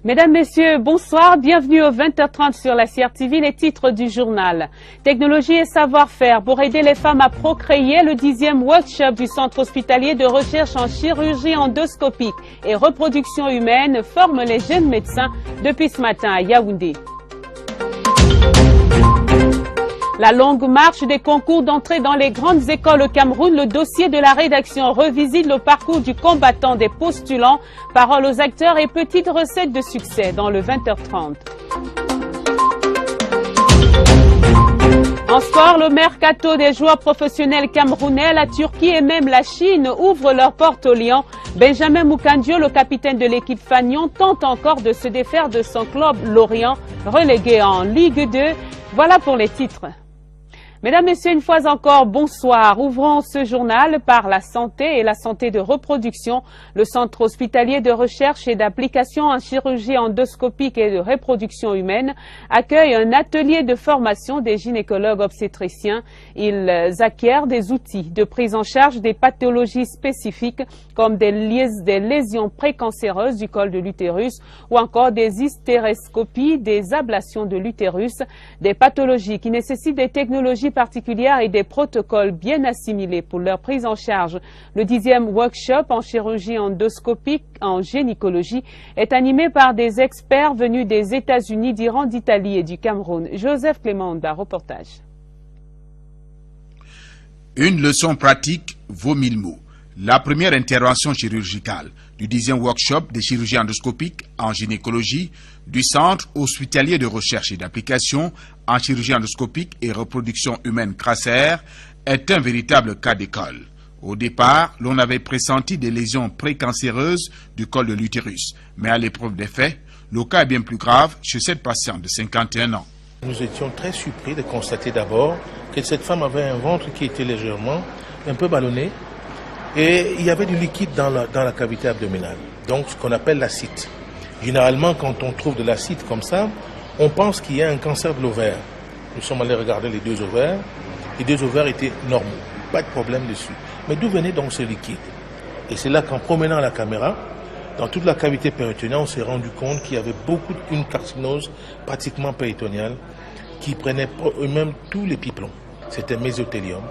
Mesdames, Messieurs, bonsoir. Bienvenue au 20h30 sur la CRTV. Les titres du journal. Technologie et savoir-faire pour aider les femmes à procréer. Le 10e workshop du Centre hospitalier de recherche en chirurgie endoscopique et reproduction humaine forme les jeunes médecins depuis ce matin à Yaoundé. La longue marche des concours d'entrée dans les grandes écoles au Cameroun, le dossier de la rédaction revisite le parcours du combattant des postulants, paroles aux acteurs et petites recettes de succès dans le 20h30. En sport, le mercato des joueurs professionnels camerounais, la Turquie et même la Chine ouvrent leurs portes au Lion. Benjamin Moukandio, le capitaine de l'équipe Fagnon, tente encore de se défaire de son club Lorient, relégué en Ligue 2. Voilà pour les titres. Mesdames, Messieurs, une fois encore, bonsoir. Ouvrons ce journal par la santé et la santé de reproduction. Le Centre hospitalier de recherche et d'application en chirurgie endoscopique et de reproduction humaine accueille un atelier de formation des gynécologues obstétriciens. Ils acquièrent des outils de prise en charge des pathologies spécifiques comme des lésions précancéreuses du col de l'utérus ou encore des hystéroscopies, des ablations de l'utérus, des pathologies qui nécessitent des technologies particulières et des protocoles bien assimilés pour leur prise en charge. Le 10e workshop en chirurgie endoscopique en gynécologie est animé par des experts venus des États-Unis, d'Iran, d'Italie et du Cameroun. Joseph Clément-Onda, reportage. Une leçon pratique vaut 1000 mots. La première intervention chirurgicale du 10e workshop de chirurgie endoscopique en gynécologie du Centre hospitalier de recherche et d'application en chirurgie endoscopique et reproduction humaine CRASER est un véritable cas d'école. Au départ, l'on avait pressenti des lésions précancéreuses du col de l'utérus, mais à l'épreuve des faits, le cas est bien plus grave chez cette patiente de 51 ans. Nous étions très surpris de constater d'abord que cette femme avait un ventre qui était légèrement un peu ballonné et il y avait du liquide dans la cavité abdominale, donc ce qu'on appelle l'acide. Généralement, quand on trouve de l'acide comme ça, on pense qu'il y a un cancer de l'ovaire. Nous sommes allés regarder les deux ovaires. Les deux ovaires étaient normaux, pas de problème dessus. Mais d'où venait donc ce liquide? Et c'est là qu'en promenant la caméra, dans toute la cavité péritonéale, on s'est rendu compte qu'il y avait une carcinose pratiquement péritonéale qui prenait même tous les pipelons. C'était mésothélium.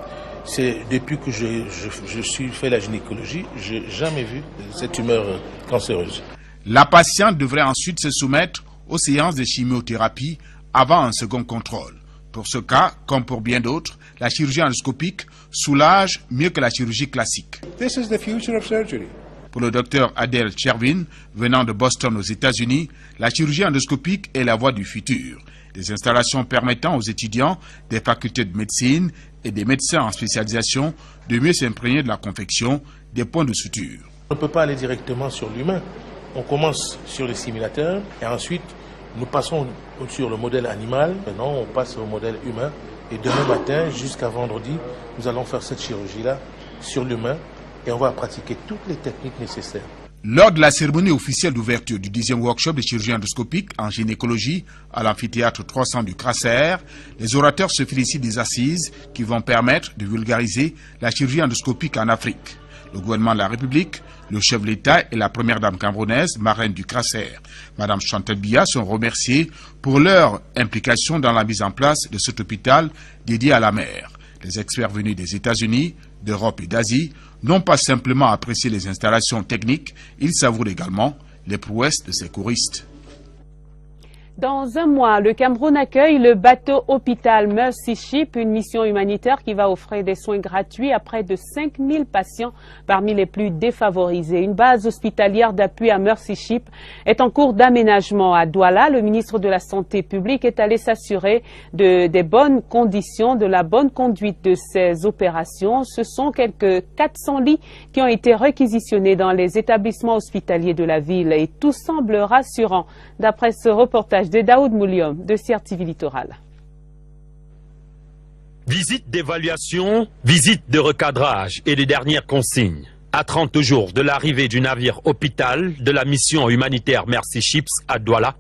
C'est depuis que je suis fait la gynécologie, je n'ai jamais vu cette tumeur cancéreuse. La patiente devrait ensuite se soumettre aux séances de chimiothérapie avant un second contrôle. Pour ce cas, comme pour bien d'autres, la chirurgie endoscopique soulage mieux que la chirurgie classique. This is the future of surgery. Pour le docteur Adel Chervin, venant de Boston aux États-Unis, la chirurgie endoscopique est la voie du futur. Des installations permettant aux étudiants des facultés de médecine et des médecins en spécialisation de mieux s'imprégner de la confection des points de suture. On ne peut pas aller directement sur l'humain. On commence sur les simulateurs et ensuite nous passons sur le modèle animal. Maintenant on passe au modèle humain et demain matin jusqu'à vendredi, nous allons faire cette chirurgie-là sur l'humain et on va pratiquer toutes les techniques nécessaires. Lors de la cérémonie officielle d'ouverture du 10e workshop de chirurgie endoscopique en gynécologie à l'amphithéâtre 300 du CRASER, les orateurs se félicitent des assises qui vont permettre de vulgariser la chirurgie endoscopique en Afrique. Le gouvernement de la République, le chef de l'État et la première dame camerounaise, marraine du CRASER, Madame Chantal Biya, sont remerciés pour leur implication dans la mise en place de cet hôpital dédié à la mère. Les experts venus des États-Unis, d'Europe et d'Asie n'ont pas simplement apprécié les installations techniques, ils savourent également les prouesses de ces choristes. Dans un mois, le Cameroun accueille le bateau hôpital Mercy Ship, une mission humanitaire qui va offrir des soins gratuits à près de 5000 patients parmi les plus défavorisés. Une base hospitalière d'appui à Mercy Ship est en cours d'aménagement à Douala. Le ministre de la Santé publique est allé s'assurer des bonnes conditions, de la bonne conduite de ces opérations. Ce sont quelques 400 lits qui ont été réquisitionnés dans les établissements hospitaliers de la ville et tout semble rassurant d'après ce reportage de Daoud Mouliom de CRTV Littoral. Visite d'évaluation, visite de recadrage et les dernières consignes. À 30 jours de l'arrivée du navire hôpital de la mission humanitaire Mercy Ships à Douala,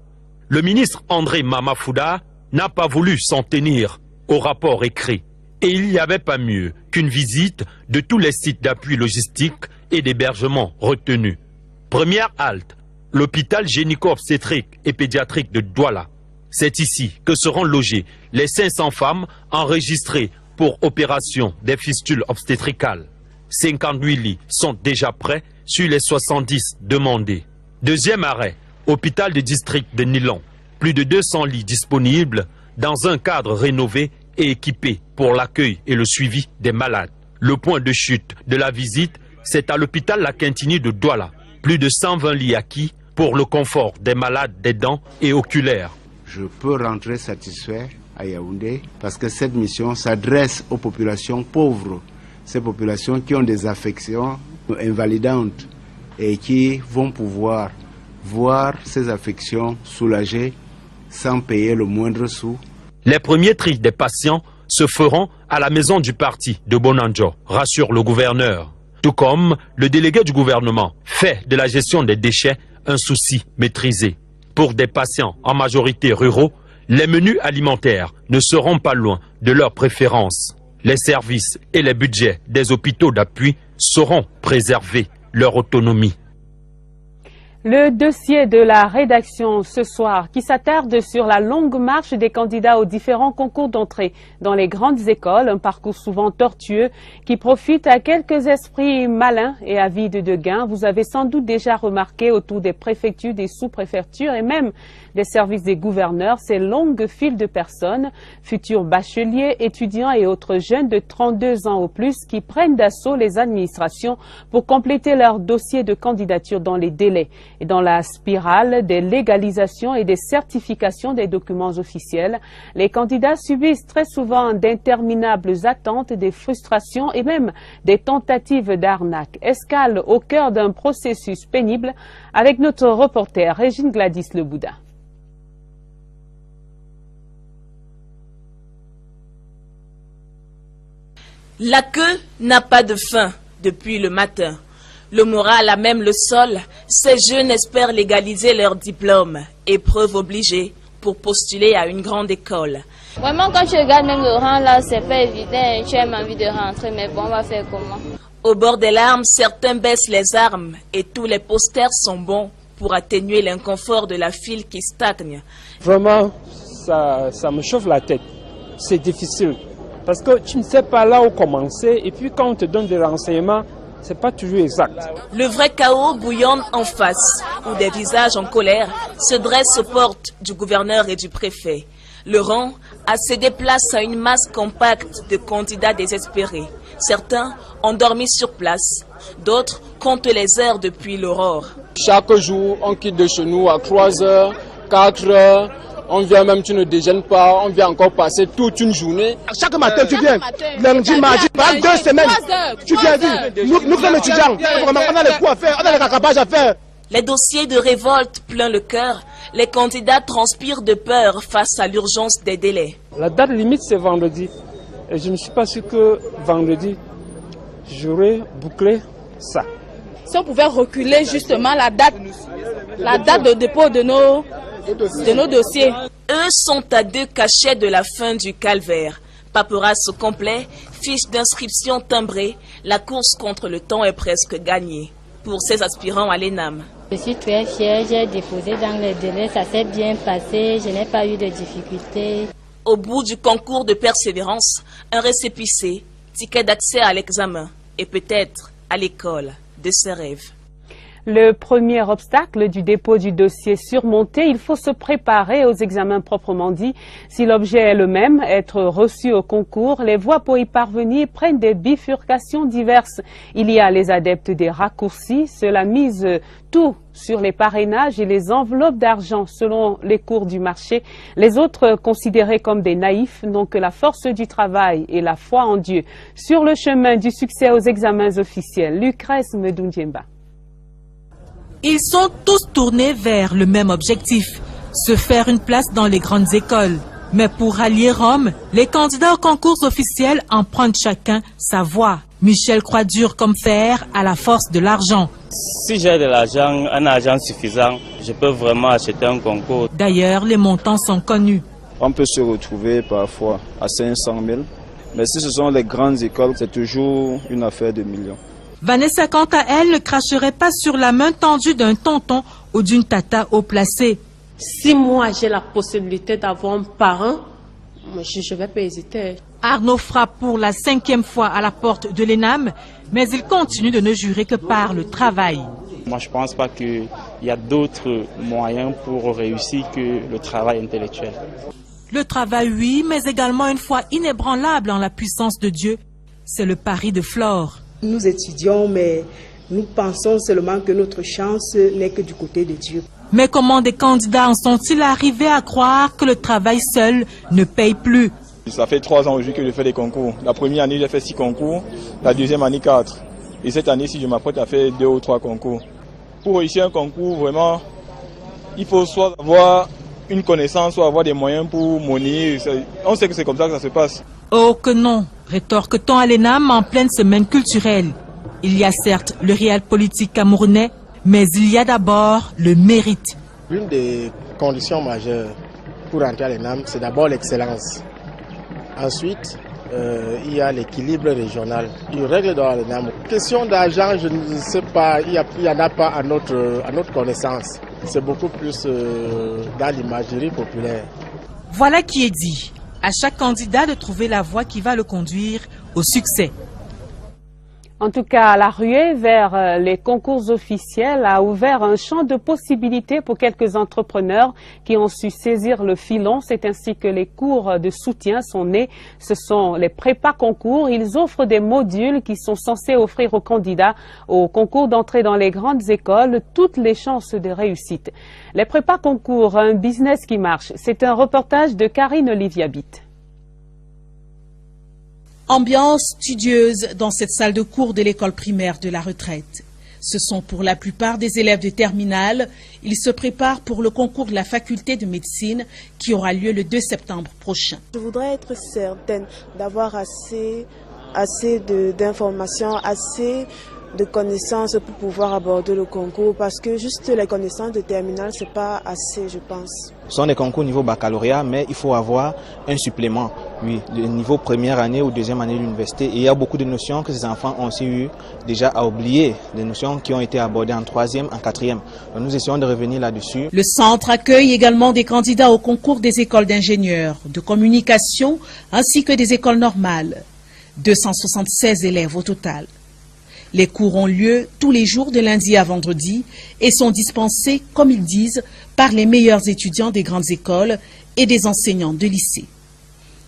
le ministre André Mamafouda n'a pas voulu s'en tenir au rapport écrit. Et il n'y avait pas mieux qu'une visite de tous les sites d'appui logistique et d'hébergement retenus. Première halte, l'hôpital gynéco-obstétrique et pédiatrique de Douala. C'est ici que seront logées les 500 femmes enregistrées pour opération des fistules obstétricales. 58 lits sont déjà prêts sur les 70 demandés. Deuxième arrêt, hôpital de district de Nilon. Plus de 200 lits disponibles dans un cadre rénové et équipé pour l'accueil et le suivi des malades. Le point de chute de la visite, c'est à l'hôpital La Quintini de Douala. Plus de 120 lits acquis pour le confort des malades des dents et oculaires. Je peux rentrer satisfait à Yaoundé parce que cette mission s'adresse aux populations pauvres, ces populations qui ont des affections invalidantes et qui vont pouvoir voir ces affections soulagées sans payer le moindre sou. Les premiers tris des patients se feront à la maison du parti de Bonanjo, rassure le gouverneur. Tout comme le délégué du gouvernement fait de la gestion des déchets un souci maîtrisé. Pour des patients en majorité ruraux, les menus alimentaires ne seront pas loin de leurs préférences. Les services et les budgets des hôpitaux d'appui sauront préserver leur autonomie. Le dossier de la rédaction ce soir qui s'attarde sur la longue marche des candidats aux différents concours d'entrée dans les grandes écoles, un parcours souvent tortueux qui profite à quelques esprits malins et avides de gains. Vous avez sans doute déjà remarqué autour des préfectures, des sous-préfectures et même des services des gouverneurs ces longues files de personnes, futurs bacheliers, étudiants et autres jeunes de 32 ans ou plus qui prennent d'assaut les administrations pour compléter leur dossier de candidature dans les délais. Et dans la spirale des légalisations et des certifications des documents officiels, les candidats subissent très souvent d'interminables attentes, des frustrations et même des tentatives d'arnaque. Escale au cœur d'un processus pénible avec notre reporter Régine Gladys Lebouda. La queue n'a pas de fin depuis le matin. Le moral a même le sol. Ces jeunes espèrent légaliser leur diplôme, épreuve obligée pour postuler à une grande école. Vraiment, quand tu regardes même le rang là, c'est pas évident. Tu as même envie de rentrer, mais bon, on va faire comment? Au bord des larmes, certains baissent les armes et tous les posters sont bons pour atténuer l'inconfort de la file qui stagne. Vraiment, ça me chauffe la tête. C'est difficile. Parce que tu ne sais pas là où commencer et puis quand on te donne des renseignements, c'est pas toujours exact. Le vrai chaos bouillonne en face, où des visages en colère se dressent aux portes du gouverneur et du préfet. Le rang a cédé place à une masse compacte de candidats désespérés. Certains ont dormi sur place, d'autres comptent les heures depuis l'aurore. Chaque jour, on quitte de chez nous à 3 heures, 4 heures. On vient même, tu ne déjeunes pas, on vient encore passer toute une journée. Chaque matin, tu viens. Lundi, mardi, pendant 2 semaines. Tu viens dire, nous sommes étudiants. On a les coups à faire, on a les racabages à faire. Les dossiers de révolte plein le cœur. Les candidats transpirent de peur face à l'urgence des délais. La date limite, c'est vendredi. Et je ne suis pas sûr que vendredi, j'aurai bouclé ça. Si on pouvait reculer justement la date de dépôt de nos dossiers. Eux sont à 2 cachets de la fin du calvaire. Paperasse au complet, fiche d'inscription timbrée, la course contre le temps est presque gagnée. Pour ces aspirants à l'ENAM. Je suis très fière, j'ai déposé dans les délais, ça s'est bien passé, je n'ai pas eu de difficultés. Au bout du concours de persévérance, un récépissé, ticket d'accès à l'examen et peut-être à l'école de ses rêves. Le premier obstacle du dépôt du dossier surmonté, il faut se préparer aux examens proprement dit. Si l'objet est le même, être reçu au concours, les voies pour y parvenir prennent des bifurcations diverses. Il y a les adeptes des raccourcis, cela mise tout sur les parrainages et les enveloppes d'argent selon les cours du marché. Les autres, considérés comme des naïfs, n'ont que la force du travail et la foi en Dieu. Sur le chemin du succès aux examens officiels, Lucrèce Medundiemba. Ils sont tous tournés vers le même objectif, se faire une place dans les grandes écoles. Mais pour rallier Rome, les candidats aux concours officiels empruntent chacun sa voie. Michel croit dur comme fer à la force de l'argent. Si j'ai de l'argent, un argent suffisant, je peux vraiment acheter un concours. D'ailleurs, les montants sont connus. On peut se retrouver parfois à 500 000, mais si ce sont les grandes écoles, c'est toujours une affaire de millions. Vanessa, quant à elle, ne cracherait pas sur la main tendue d'un tonton ou d'une tata haut placée. Si moi j'ai la possibilité d'avoir un parent, je ne vais pas hésiter. Arnaud frappe pour la 5e fois à la porte de l'ENAM, mais il continue de ne jurer que par le travail. Moi, je ne pense pas qu'il y a d'autres moyens pour réussir que le travail intellectuel. Le travail, oui, mais également une foi inébranlable en la puissance de Dieu. C'est le pari de Flore. Nous étudions, mais nous pensons seulement que notre chance n'est que du côté de Dieu. Mais comment des candidats en sont-ils arrivés à croire que le travail seul ne paye plus? Ça fait 3 ans aujourd'hui que je fais des concours. La première année, j'ai fait 6 concours. La deuxième année, 4. Et cette année, si je m'apprête à faire 2 ou 3 concours. Pour réussir un concours, vraiment, il faut soit avoir une connaissance, soit avoir des moyens pour monnayer. On sait que c'est comme ça que ça se passe. Oh que non, rétorque-t-on à l'ENAM en pleine semaine culturelle. Il y a certes le réel politique camerounais, mais il y a d'abord le mérite. L'une des conditions majeures pour entrer à l'ENAM, c'est d'abord l'excellence. Ensuite, il y a l'équilibre régional. Une règle dans l'ENAM. Question d'argent, je ne sais pas, il n'y en a pas à notre connaissance. C'est beaucoup plus dans l'imagerie populaire. Voilà qui est dit. À chaque candidat de trouver la voie qui va le conduire au succès. En tout cas, la ruée vers les concours officiels a ouvert un champ de possibilités pour quelques entrepreneurs qui ont su saisir le filon. C'est ainsi que les cours de soutien sont nés. Ce sont les prépa concours. Ils offrent des modules qui sont censés offrir aux candidats au concours d'entrée dans les grandes écoles toutes les chances de réussite. Les prépa concours, un business qui marche. C'est un reportage de Karine Oliviabit. Ambiance studieuse dans cette salle de cours de l'école primaire de la retraite. Ce sont pour la plupart des élèves de terminale. Ils se préparent pour le concours de la faculté de médecine qui aura lieu le 2 septembre prochain. Je voudrais être certaine d'avoir assez d'informations, assez de connaissances pour pouvoir aborder le concours parce que juste les connaissances de terminale, c'est pas assez, je pense. Ce sont des concours niveau baccalauréat, mais il faut avoir un supplément. Oui, le niveau première année ou deuxième année de l'université. Et il y a beaucoup de notions que ces enfants ont aussi eu déjà à oublier, des notions qui ont été abordées en 3e, en 4e. Donc nous essayons de revenir là-dessus. Le centre accueille également des candidats au concours des écoles d'ingénieurs, de communication, ainsi que des écoles normales. 276 élèves au total. Les cours ont lieu tous les jours de lundi à vendredi et sont dispensés, comme ils disent, par les meilleurs étudiants des grandes écoles et des enseignants de lycée.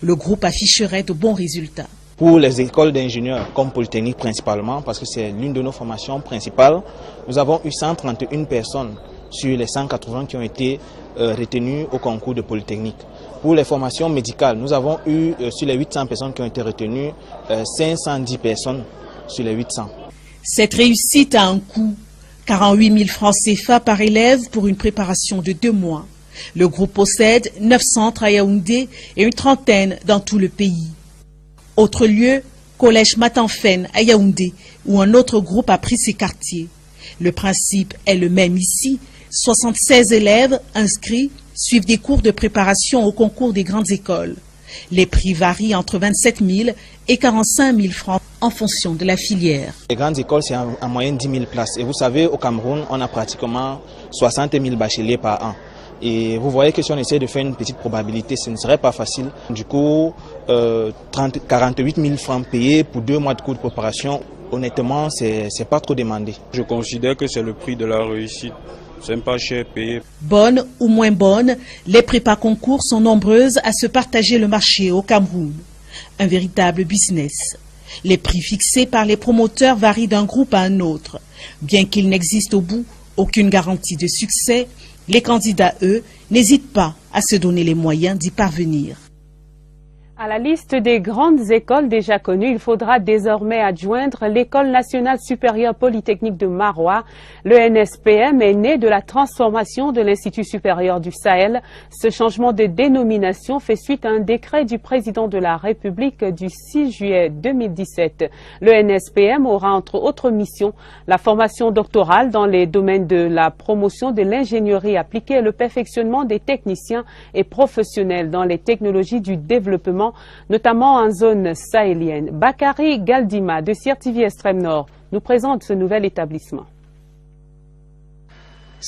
Le groupe afficherait de bons résultats. Pour les écoles d'ingénieurs, comme Polytechnique principalement, parce que c'est l'une de nos formations principales, nous avons eu 131 personnes sur les 180 qui ont été retenues au concours de Polytechnique. Pour les formations médicales, nous avons eu sur les 800 personnes qui ont été retenues, 510 personnes sur les 800. Cette réussite a un coût, 48 000 francs CFA par élève pour une préparation de 2 mois. Le groupe possède 9 centres à Yaoundé et une trentaine dans tout le pays. Autre lieu, Collège Matanfen à Yaoundé, où un autre groupe a pris ses quartiers. Le principe est le même ici. 76 élèves inscrits suivent des cours de préparation au concours des grandes écoles. Les prix varient entre 27 000 et 45 000 francs en fonction de la filière. Les grandes écoles, c'est en moyenne 10 000 places. Et vous savez, au Cameroun, on a pratiquement 60 000 bacheliers par an. Et vous voyez que si on essaie de faire une petite probabilité, ce ne serait pas facile. Du coup, 48 000 francs payés pour 2 mois de cours de préparation, honnêtement, c'est pas trop demandé. Je considère que c'est le prix de la réussite. C'est pas cher payé. Bonnes ou moins bonnes, les prépa concours sont nombreuses à se partager le marché au Cameroun. Un véritable business. Les prix fixés par les promoteurs varient d'un groupe à un autre. Bien qu'il n'existe au bout aucune garantie de succès, les candidats, eux, n'hésitent pas à se donner les moyens d'y parvenir. À la liste des grandes écoles déjà connues, il faudra désormais adjoindre l'École nationale supérieure polytechnique de Maroua. Le NSPM est né de la transformation de l'Institut supérieur du Sahel. Ce changement de dénomination fait suite à un décret du président de la République du 6 juillet 2017. Le NSPM aura entre autres missions la formation doctorale dans les domaines de la promotion de l'ingénierie appliquée et le perfectionnement des techniciens et professionnels dans les technologies du développement, notamment en zone sahélienne. Bakary Galdima de CRTV Extrême Nord nous présente ce nouvel établissement.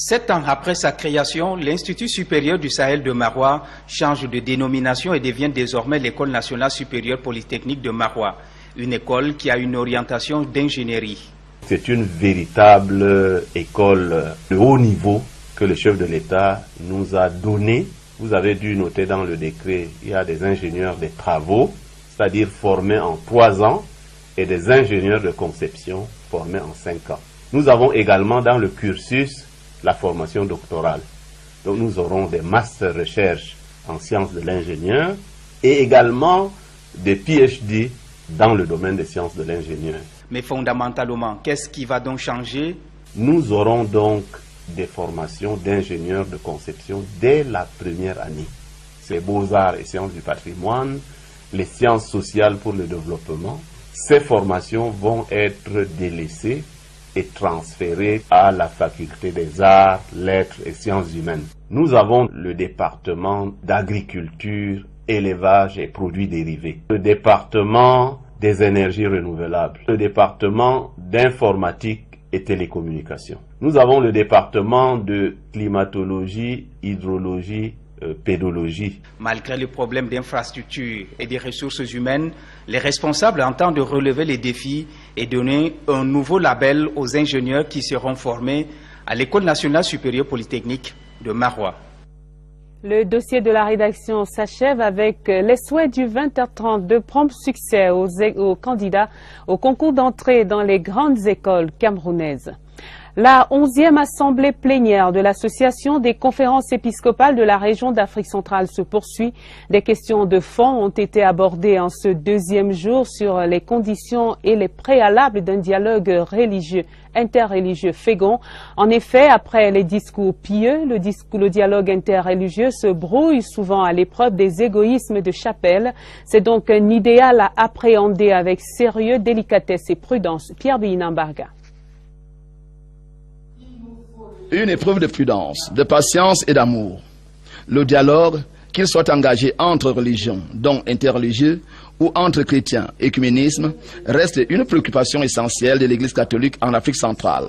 7 ans après sa création, l'Institut supérieur du Sahel de Maroua change de dénomination et devient désormais l'École nationale supérieure polytechnique de Maroua, une école qui a une orientation d'ingénierie. C'est une véritable école de haut niveau que le chef de l'État nous a donnée. Vous avez dû noter dans le décret, il y a des ingénieurs des travaux, c'est-à-dire formés en 3 ans, et des ingénieurs de conception formés en 5 ans. Nous avons également dans le cursus la formation doctorale. Donc nous aurons des masters recherche en sciences de l'ingénieur et également des PhD dans le domaine des sciences de l'ingénieur. Mais fondamentalement, qu'est-ce qui va donc changer? Nous aurons donc des formations d'ingénieurs de conception dès la première année. C'est beaux-arts et sciences du patrimoine, les sciences sociales pour le développement. Ces formations vont être délaissées et transférées à la faculté des arts, lettres et sciences humaines. Nous avons le département d'agriculture, élevage et produits dérivés, le département des énergies renouvelables, le département d'informatique et télécommunications. Nous avons le département de climatologie, hydrologie, pédologie. Malgré le problème d'infrastructure et des ressources humaines, les responsables entendent relever les défis et donner un nouveau label aux ingénieurs qui seront formés à l'École nationale supérieure polytechnique de Maroua. Le dossier de la rédaction s'achève avec les souhaits du 20h30 de prompt succès aux candidats au concours d'entrée dans les grandes écoles camerounaises. La 11e assemblée plénière de l'Association des conférences épiscopales de la région d'Afrique centrale se poursuit. Des questions de fond ont été abordées en ce 2e jour sur les conditions et les préalables d'un dialogue religieux, interreligieux fécond. En effet, après les discours pieux, le dialogue interreligieux se brouille souvent à l'épreuve des égoïsmes de chapelle. C'est donc un idéal à appréhender avec sérieux, délicatesse et prudence. Pierre Binambarga. Une épreuve de prudence, de patience et d'amour. Le dialogue, qu'il soit engagé entre religions, dont interreligieux, ou entre chrétiens, écuménisme, reste une préoccupation essentielle de l'Église catholique en Afrique centrale.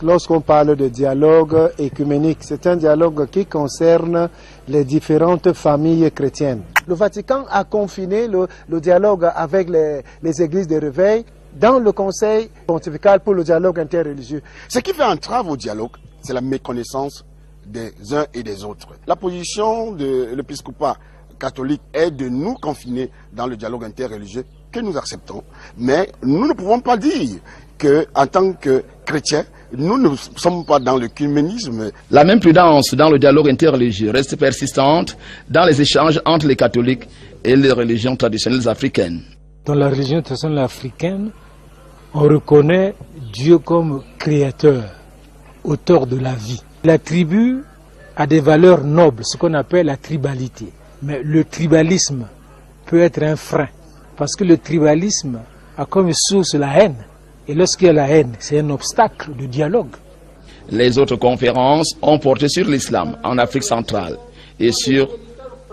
Lorsqu'on parle de dialogue écuménique, c'est un dialogue qui concerne les différentes familles chrétiennes. Le Vatican a confiné le dialogue avec les églises de réveil dans le Conseil pontifical pour le dialogue interreligieux. Ce qui fait entrave au dialogue, c'est la méconnaissance des uns et des autres. La position de l'épiscopat catholique est de nous confiner dans le dialogue interreligieux que nous acceptons, mais nous ne pouvons pas dire qu'en tant que chrétiens, nous ne sommes pas dans le l'œcuménisme. La même prudence dans le dialogue interreligieux reste persistante dans les échanges entre les catholiques et les religions traditionnelles africaines. Dans la religion traditionnelle africaine, on reconnaît Dieu comme créateur, auteur de la vie. La tribu a des valeurs nobles, ce qu'on appelle la tribalité. Mais le tribalisme peut être un frein, parce que le tribalisme a comme source la haine. Et lorsqu'il y a la haine, c'est un obstacle de dialogue. Les autres conférences ont porté sur l'islam en Afrique centrale et sur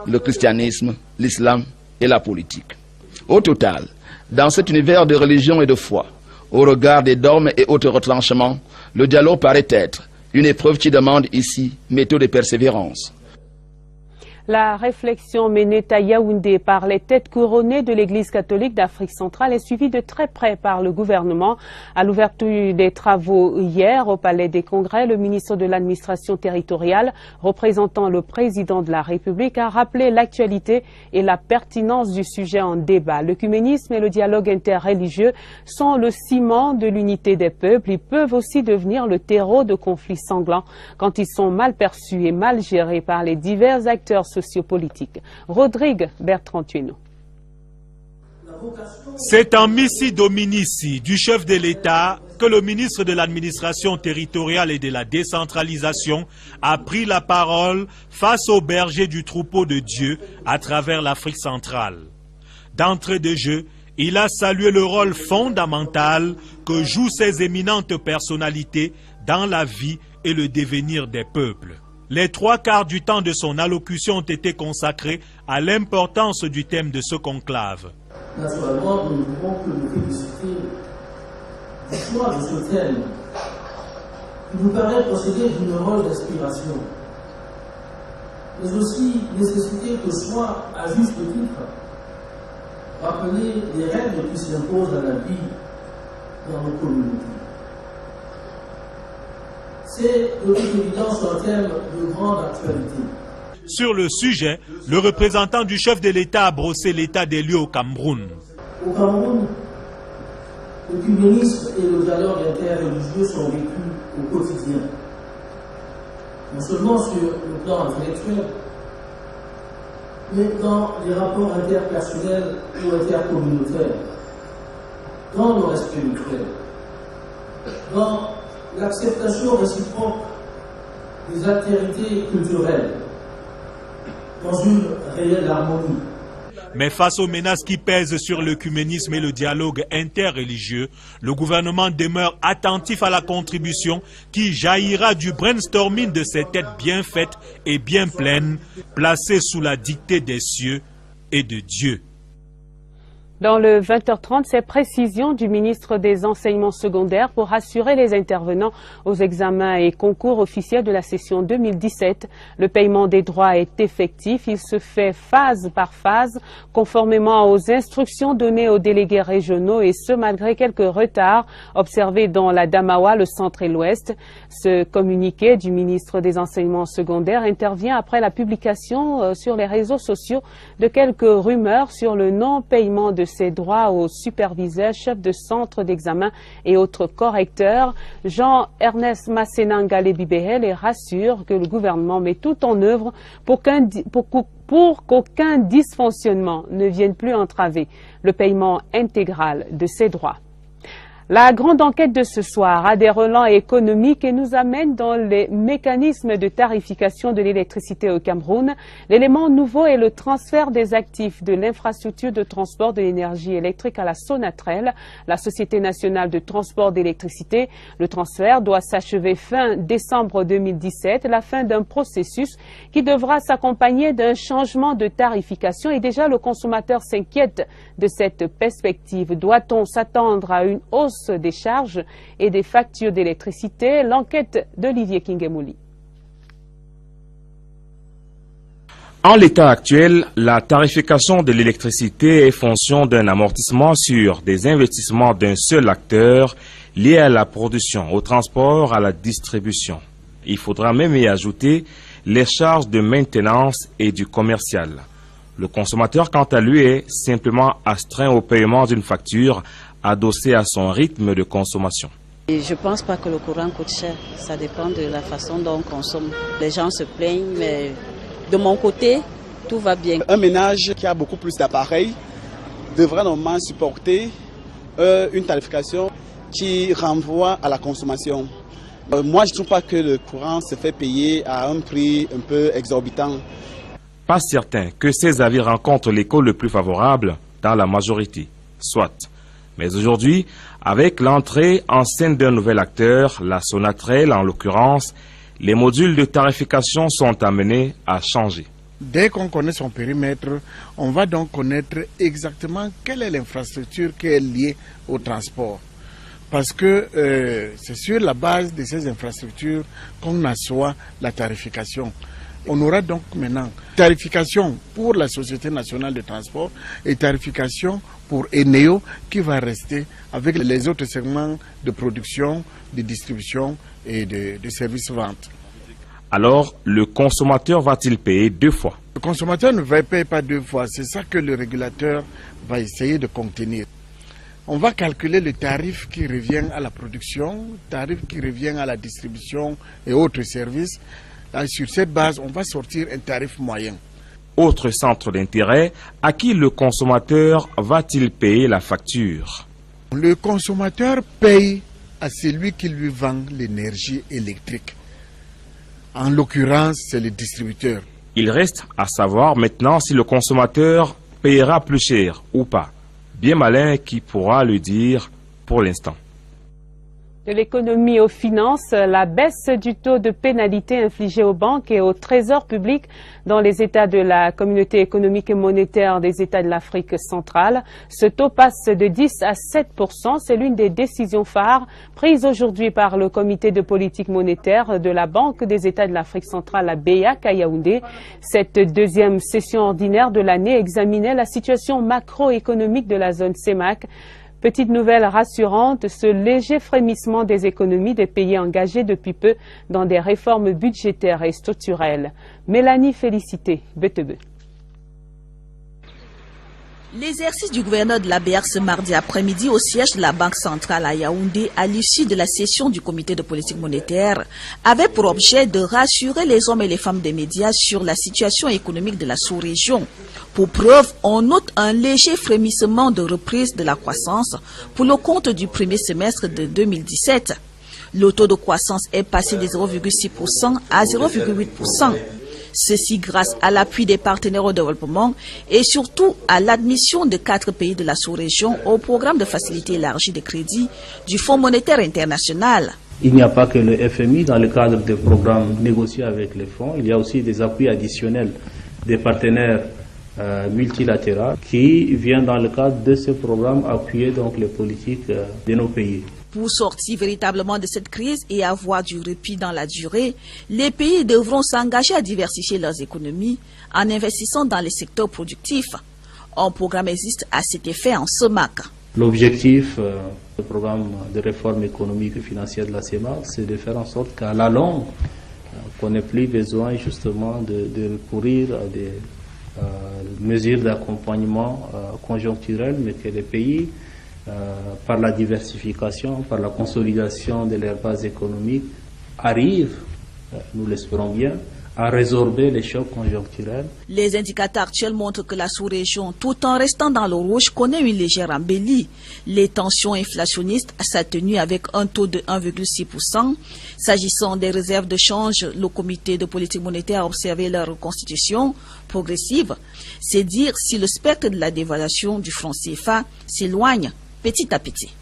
le christianisme, l'islam et la politique. Au total, dans cet univers de religion et de foi, au regard des dogmes et autres retranchements, le dialogue paraît être une épreuve qui demande ici méthode et persévérance. La réflexion menée à Yaoundé par les têtes couronnées de l'Église catholique d'Afrique centrale est suivie de très près par le gouvernement. À l'ouverture des travaux hier au Palais des Congrès, le ministre de l'administration territoriale, représentant le président de la République, a rappelé l'actualité et la pertinence du sujet en débat. L'œcuménisme et le dialogue interreligieux sont le ciment de l'unité des peuples. Ils peuvent aussi devenir le terreau de conflits sanglants quand ils sont mal perçus et mal gérés par les divers acteurs sociopolitique. Rodrigue Bertrand Tueno. C'est en Missi Dominici du chef de l'État que le ministre de l'administration territoriale et de la décentralisation a pris la parole face aux bergers du troupeau de Dieu à travers l'Afrique centrale. D'entrée de jeu, il a salué le rôle fondamental que jouent ces éminentes personnalités dans la vie et le devenir des peuples. Les 3/4 du temps de son allocution ont été consacrés à l'importance du thème de ce conclave. Naturellement, nous ne pouvons que nous féliciter du choix de ce thème qui nous permet de procéder d'une rôle d'inspiration, mais aussi nécessité que soit, à juste titre, rappeler les règles qui s'imposent à la vie dans nos communautés. C'est de toute évidence un thème de grande actualité. Sur le sujet, le représentant du chef de l'État a brossé l'état des lieux au Cameroun. Au Cameroun, le communisme et le dialogue interreligieux sont vécus au quotidien, non seulement sur le plan intellectuel, mais dans les rapports interpersonnels ou intercommunautaires, dans le respect mutuel, dans l'acceptation réciproque des altérités culturelles, dans une réelle harmonie. Mais face aux menaces qui pèsent sur l'œcuménisme et le dialogue interreligieux, le gouvernement demeure attentif à la contribution qui jaillira du brainstorming de ces têtes bien faites et bien pleines, placées sous la dictée des cieux et de Dieu. Dans le 20h30, ces précisions du ministre des Enseignements secondaires pour rassurer les intervenants aux examens et concours officiels de la session 2017. Le paiement des droits est effectif. Il se fait phase par phase, conformément aux instructions données aux délégués régionaux, et ce, malgré quelques retards observés dans la Damawa, le centre et l'ouest. Ce communiqué du ministre des Enseignements secondaires intervient après la publication sur les réseaux sociaux de quelques rumeurs sur le non-paiement de ses droits aux superviseurs, chefs de centre d'examen et autres correcteurs. Jean-Ernest Masséna-Ngalé-Bibéhe les rassure que le gouvernement met tout en œuvre pour qu'aucun dysfonctionnement ne vienne plus entraver le paiement intégral de ses droits. La grande enquête de ce soir a des relents économiques et nous amène dans les mécanismes de tarification de l'électricité au Cameroun. L'élément nouveau est le transfert des actifs de l'infrastructure de transport de l'énergie électrique à la Sonatrel, la Société nationale de transport d'électricité. Le transfert doit s'achever fin décembre 2017, la fin d'un processus qui devra s'accompagner d'un changement de tarification. Et déjà, le consommateur s'inquiète de cette perspective. Doit-on s'attendre à une hausse des charges et des factures d'électricité? L'enquête d'Olivier Kingemouli. En l'état actuel, la tarification de l'électricité est fonction d'un amortissement sur des investissements d'un seul acteur liés à la production, au transport, à la distribution. Il faudra même y ajouter les charges de maintenance et du commercial. Le consommateur, quant à lui, est simplement astreint au paiement d'une facture adossé à son rythme de consommation. Et je ne pense pas que le courant coûte cher. Ça dépend de la façon dont on consomme. Les gens se plaignent, mais de mon côté, tout va bien. Un ménage qui a beaucoup plus d'appareils devra normalement supporter une tarification qui renvoie à la consommation. Moi, je ne trouve pas que le courant se fait payer à un prix un peu exorbitant. Pas certain que ces avis rencontrent l'écho le plus favorable dans la majorité, soit. Mais aujourd'hui, avec l'entrée en scène d'un nouvel acteur, la Sonatrel en l'occurrence, les modules de tarification sont amenés à changer. Dès qu'on connaît son périmètre, on va donc connaître exactement quelle est l'infrastructure qui est liée au transport. Parce que c'est sur la base de ces infrastructures qu'on assoit la tarification. On aura donc maintenant tarification pour la Société nationale de transport et tarification pour Eneo qui va rester avec les autres segments de production, de distribution et de services-vente. Alors, le consommateur va-t-il payer deux fois? Le consommateur ne va payer pas deux fois, c'est ça que le régulateur va essayer de contenir. On va calculer le tarif qui revient à la production, le tarif qui revient à la distribution et autres services. Là, sur cette base, on va sortir un tarif moyen. Autre centre d'intérêt, à qui le consommateur va-t-il payer la facture? Le consommateur paye à celui qui lui vend l'énergie électrique. En l'occurrence, c'est le distributeur. Il reste à savoir maintenant si le consommateur payera plus cher ou pas. Bien malin qui pourra le dire pour l'instant. De l'économie aux finances, la baisse du taux de pénalité infligé aux banques et au trésor public dans les États de la Communauté économique et monétaire des États de l'Afrique centrale. Ce taux passe de 10 à 7%. C'est l'une des décisions phares prises aujourd'hui par le comité de politique monétaire de la Banque des États de l'Afrique centrale, la BEAC à Yaoundé. Cette deuxième session ordinaire de l'année examinait la situation macroéconomique de la zone CEMAC. Petite nouvelle rassurante, ce léger frémissement des économies des pays engagés depuis peu dans des réformes budgétaires et structurelles. Mélanie Félicité, Betebe. L'exercice du gouverneur de la BEAC ce mardi après-midi au siège de la Banque centrale à Yaoundé à l'issue de la session du comité de politique monétaire avait pour objet de rassurer les hommes et les femmes des médias sur la situation économique de la sous-région. Pour preuve, on note un léger frémissement de reprise de la croissance pour le compte du premier semestre de 2017. Le taux de croissance est passé de 0,6% à 0,8%. Ceci grâce à l'appui des partenaires au développement et surtout à l'admission de 4 pays de la sous-région au programme de facilité élargie de crédit du Fonds monétaire international. Il n'y a pas que le FMI dans le cadre des programmes négociés avec les fonds, il y a aussi des appuis additionnels des partenaires multilatéraux qui viennent dans le cadre de ce programme appuyer donc les politiques de nos pays. Pour sortir véritablement de cette crise et avoir du répit dans la durée, les pays devront s'engager à diversifier leurs économies en investissant dans les secteurs productifs. Un programme existe à cet effet en CEMAC. L'objectif du programme de réforme économique et financière de la CEMAC, c'est de faire en sorte qu'à la longue, qu'on n'ait plus besoin justement de recourir à des mesures d'accompagnement conjoncturel, mais que les pays par la diversification, par la consolidation de leur base économique, arrivent, nous l'espérons bien, à résorber les chocs conjoncturels. Les indicateurs actuels montrent que la sous-région, tout en restant dans le rouge, connaît une légère embellie. Les tensions inflationnistes s'atténuent avec un taux de 1,6%. S'agissant des réserves de change, le comité de politique monétaire a observé leur reconstitution progressive. C'est dire si le spectre de la dévaluation du franc CFA s'éloigne petit à petit.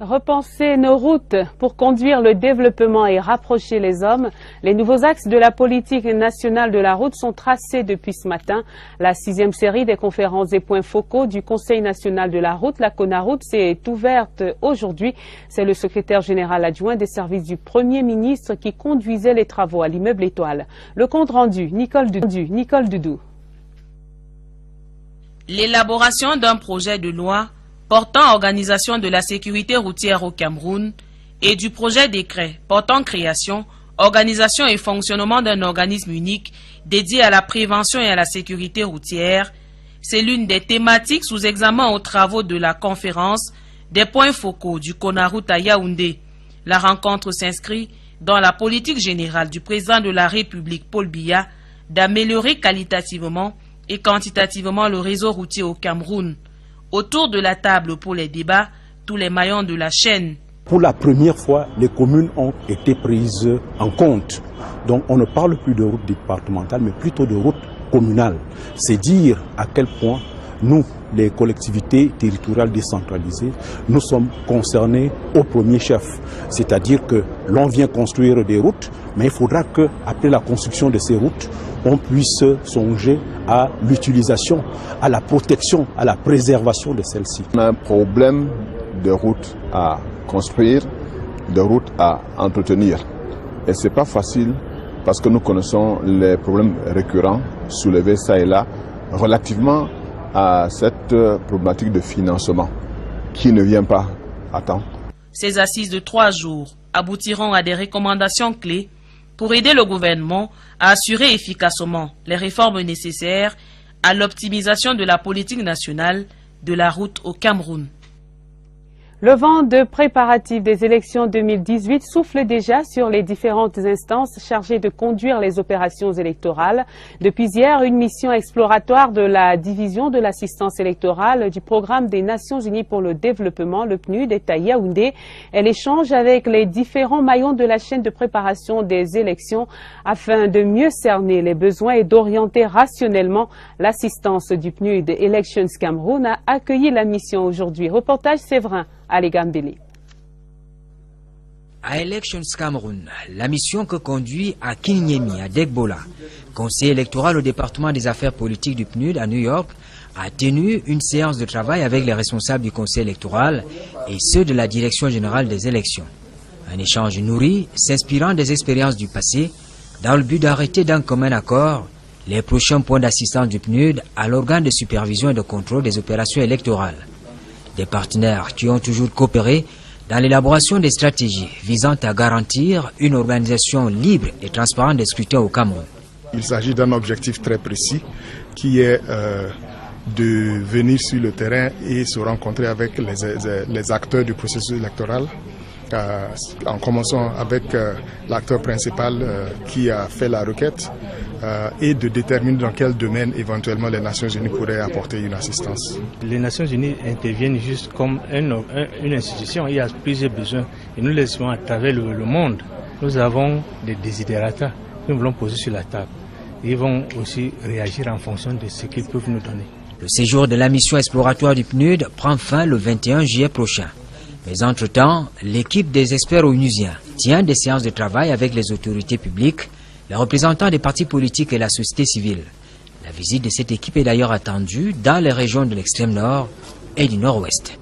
Repenser nos routes pour conduire le développement et rapprocher les hommes. Les nouveaux axes de la politique nationale de la route sont tracés depuis ce matin. La 6e série des conférences et points focaux du Conseil national de la route, la CONAROUTE, s'est ouverte aujourd'hui. C'est le secrétaire général adjoint des services du Premier ministre qui conduisait les travaux à l'immeuble Étoile. Le compte rendu, Nicole Dudou. L'élaboration d'un projet de loi portant organisation de la sécurité routière au Cameroun et du projet décret portant création, organisation et fonctionnement d'un organisme unique dédié à la prévention et à la sécurité routière, c'est l'une des thématiques sous examen aux travaux de la conférence des points focaux du CONAROUTE à Yaoundé. La rencontre s'inscrit dans la politique générale du président de la République, Paul Biya, d'améliorer qualitativement et quantitativement le réseau routier au Cameroun. Autour de la table pour les débats, tous les maillons de la chaîne. Pour la première fois, les communes ont été prises en compte. Donc on ne parle plus de route départementale, mais plutôt de route communale. C'est dire à quel point nous, les collectivités territoriales décentralisées, nous sommes concernés au premier chef. C'est-à-dire que l'on vient construire des routes, mais il faudra qu'après la construction de ces routes, on puisse songer à l'utilisation, à la protection, à la préservation de celles-ci. On a un problème de routes à construire, de routes à entretenir. Et ce n'est pas facile parce que nous connaissons les problèmes récurrents soulevés ça et là relativement à cette problématique de financement qui ne vient pas à temps. Ces assises de 3 jours aboutiront à des recommandations clés pour aider le gouvernement à assurer efficacement les réformes nécessaires à l'optimisation de la politique nationale de la route au Cameroun. Le vent de préparatifs des élections 2018 souffle déjà sur les différentes instances chargées de conduire les opérations électorales. Depuis hier, une mission exploratoire de la division de l'assistance électorale du programme des Nations Unies pour le développement, le PNUD, est à Yaoundé. Elle échange avec les différents maillons de la chaîne de préparation des élections afin de mieux cerner les besoins et d'orienter rationnellement l'assistance du PNUD. Elections Cameroun a accueilli la mission aujourd'hui. Reportage Séverin. À Elections Cameroun, la mission que conduit à Kinyemi, à Degbola, conseiller électoral au département des affaires politiques du PNUD à New York, a tenu une séance de travail avec les responsables du conseil électoral et ceux de la direction générale des élections. Un échange nourri, s'inspirant des expériences du passé, dans le but d'arrêter d'un commun accord les prochains points d'assistance du PNUD à l'organe de supervision et de contrôle des opérations électorales. Des partenaires qui ont toujours coopéré dans l'élaboration des stratégies visant à garantir une organisation libre et transparente des scrutins au Cameroun. Il s'agit d'un objectif très précis qui est de venir sur le terrain et se rencontrer avec les acteurs du processus électoral, en commençant avec l'acteur principal qui a fait la requête et de déterminer dans quel domaine éventuellement les Nations Unies pourraient apporter une assistance. Les Nations Unies interviennent juste comme une institution. Il y a plusieurs besoins et nous les avons à travers le monde. Nous avons des desiderata que nous voulons poser sur la table. Ils vont aussi réagir en fonction de ce qu'ils peuvent nous donner. Le séjour de la mission exploratoire du PNUD prend fin le 21 juillet prochain. Mais entre-temps, l'équipe des experts onusiens tient des séances de travail avec les autorités publiques, les représentants des partis politiques et la société civile. La visite de cette équipe est d'ailleurs attendue dans les régions de l'extrême nord et du nord-ouest.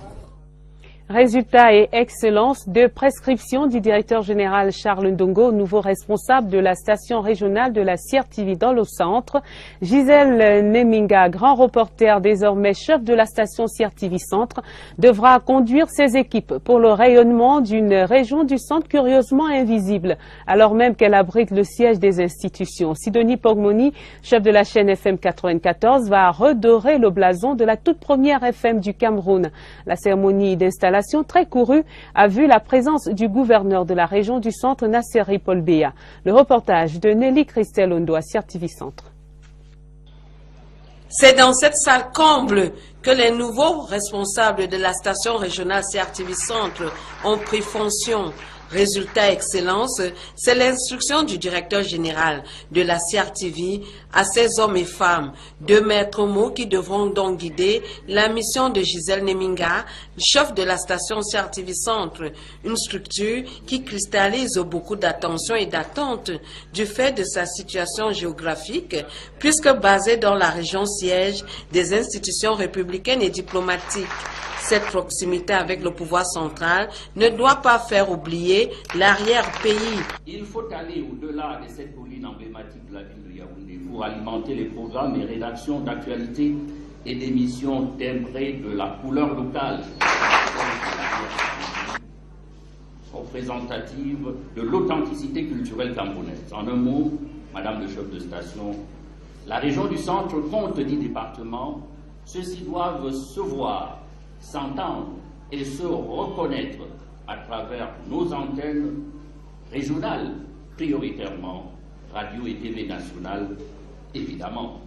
Résultats et excellence de prescription du directeur général Charles Ndongo, nouveau responsable de la station régionale de la CRTV dans le centre. Gisèle Neminga, grand reporter désormais chef de la station CRTV Centre, devra conduire ses équipes pour le rayonnement d'une région du centre curieusement invisible, alors même qu'elle abrite le siège des institutions. Sidonie Pogmoni, chef de la chaîne FM 94, va redorer le blason de la toute première FM du Cameroun. La cérémonie d'installation très courue a vu la présence du gouverneur de la région du centre, Nasseri Paul Béa. Le reportage de Nelly Christelle Ondo à CRTV Centre. C'est dans cette salle comble que les nouveaux responsables de la station régionale CRTV Centre ont pris fonction. Résultat excellence, c'est l'instruction du directeur général de la CRTV à ces hommes et femmes, deux maîtres mots qui devront donc guider la mission de Gisèle Neminga, chef de la station CRTV Centre, une structure qui cristallise beaucoup d'attention et d'attente du fait de sa situation géographique, puisque basée dans la région siège des institutions républicaines et diplomatiques. Cette proximité avec le pouvoir central ne doit pas faire oublier l'arrière-pays. Il faut aller au-delà de cette colline emblématique de la ville de Yaoundé pour alimenter les programmes et rédactions d'actualité et d'émissions timbrées de la couleur locale, représentative de l'authenticité culturelle camerounaise. En un mot, Madame le chef de station, la région du centre compte 10 départements. Ceux-ci doivent se voir, s'entendre et se reconnaître à travers nos antennes régionales, prioritairement radio et TV nationales, évidemment.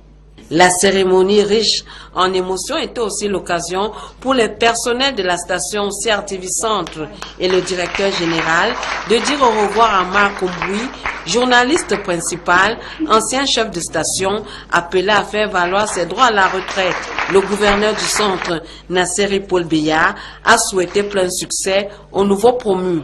La cérémonie riche en émotions était aussi l'occasion pour les personnels de la station CRTV Centre et le directeur général de dire au revoir à Marc Omboui, journaliste principal, ancien chef de station, appelé à faire valoir ses droits à la retraite. Le gouverneur du centre, Nasseri Paul Béa, a souhaité plein succès aux nouveaux promus.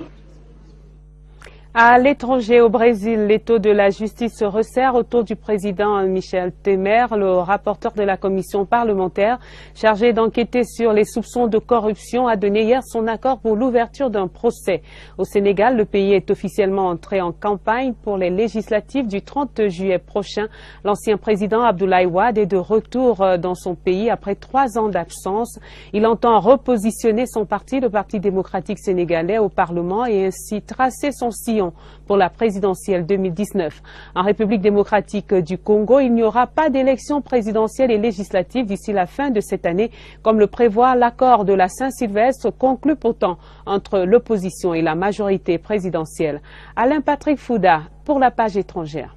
À l'étranger, au Brésil, l'étau de la justice se resserre autour du président Michel Temer, le rapporteur de la commission parlementaire chargé d'enquêter sur les soupçons de corruption, a donné hier son accord pour l'ouverture d'un procès. Au Sénégal, le pays est officiellement entré en campagne pour les législatives du 30 juillet prochain. L'ancien président Abdoulaye Wade est de retour dans son pays après 3 ans d'absence. Il entend repositionner son parti, le Parti démocratique sénégalais, au Parlement et ainsi tracer son sillon pour la présidentielle 2019. En République démocratique du Congo, il n'y aura pas d'élections présidentielles et législatives d'ici la fin de cette année, comme le prévoit l'accord de la Saint-Sylvestre conclu pourtant entre l'opposition et la majorité présidentielle. Alain Patrick Fouda pour la page étrangère.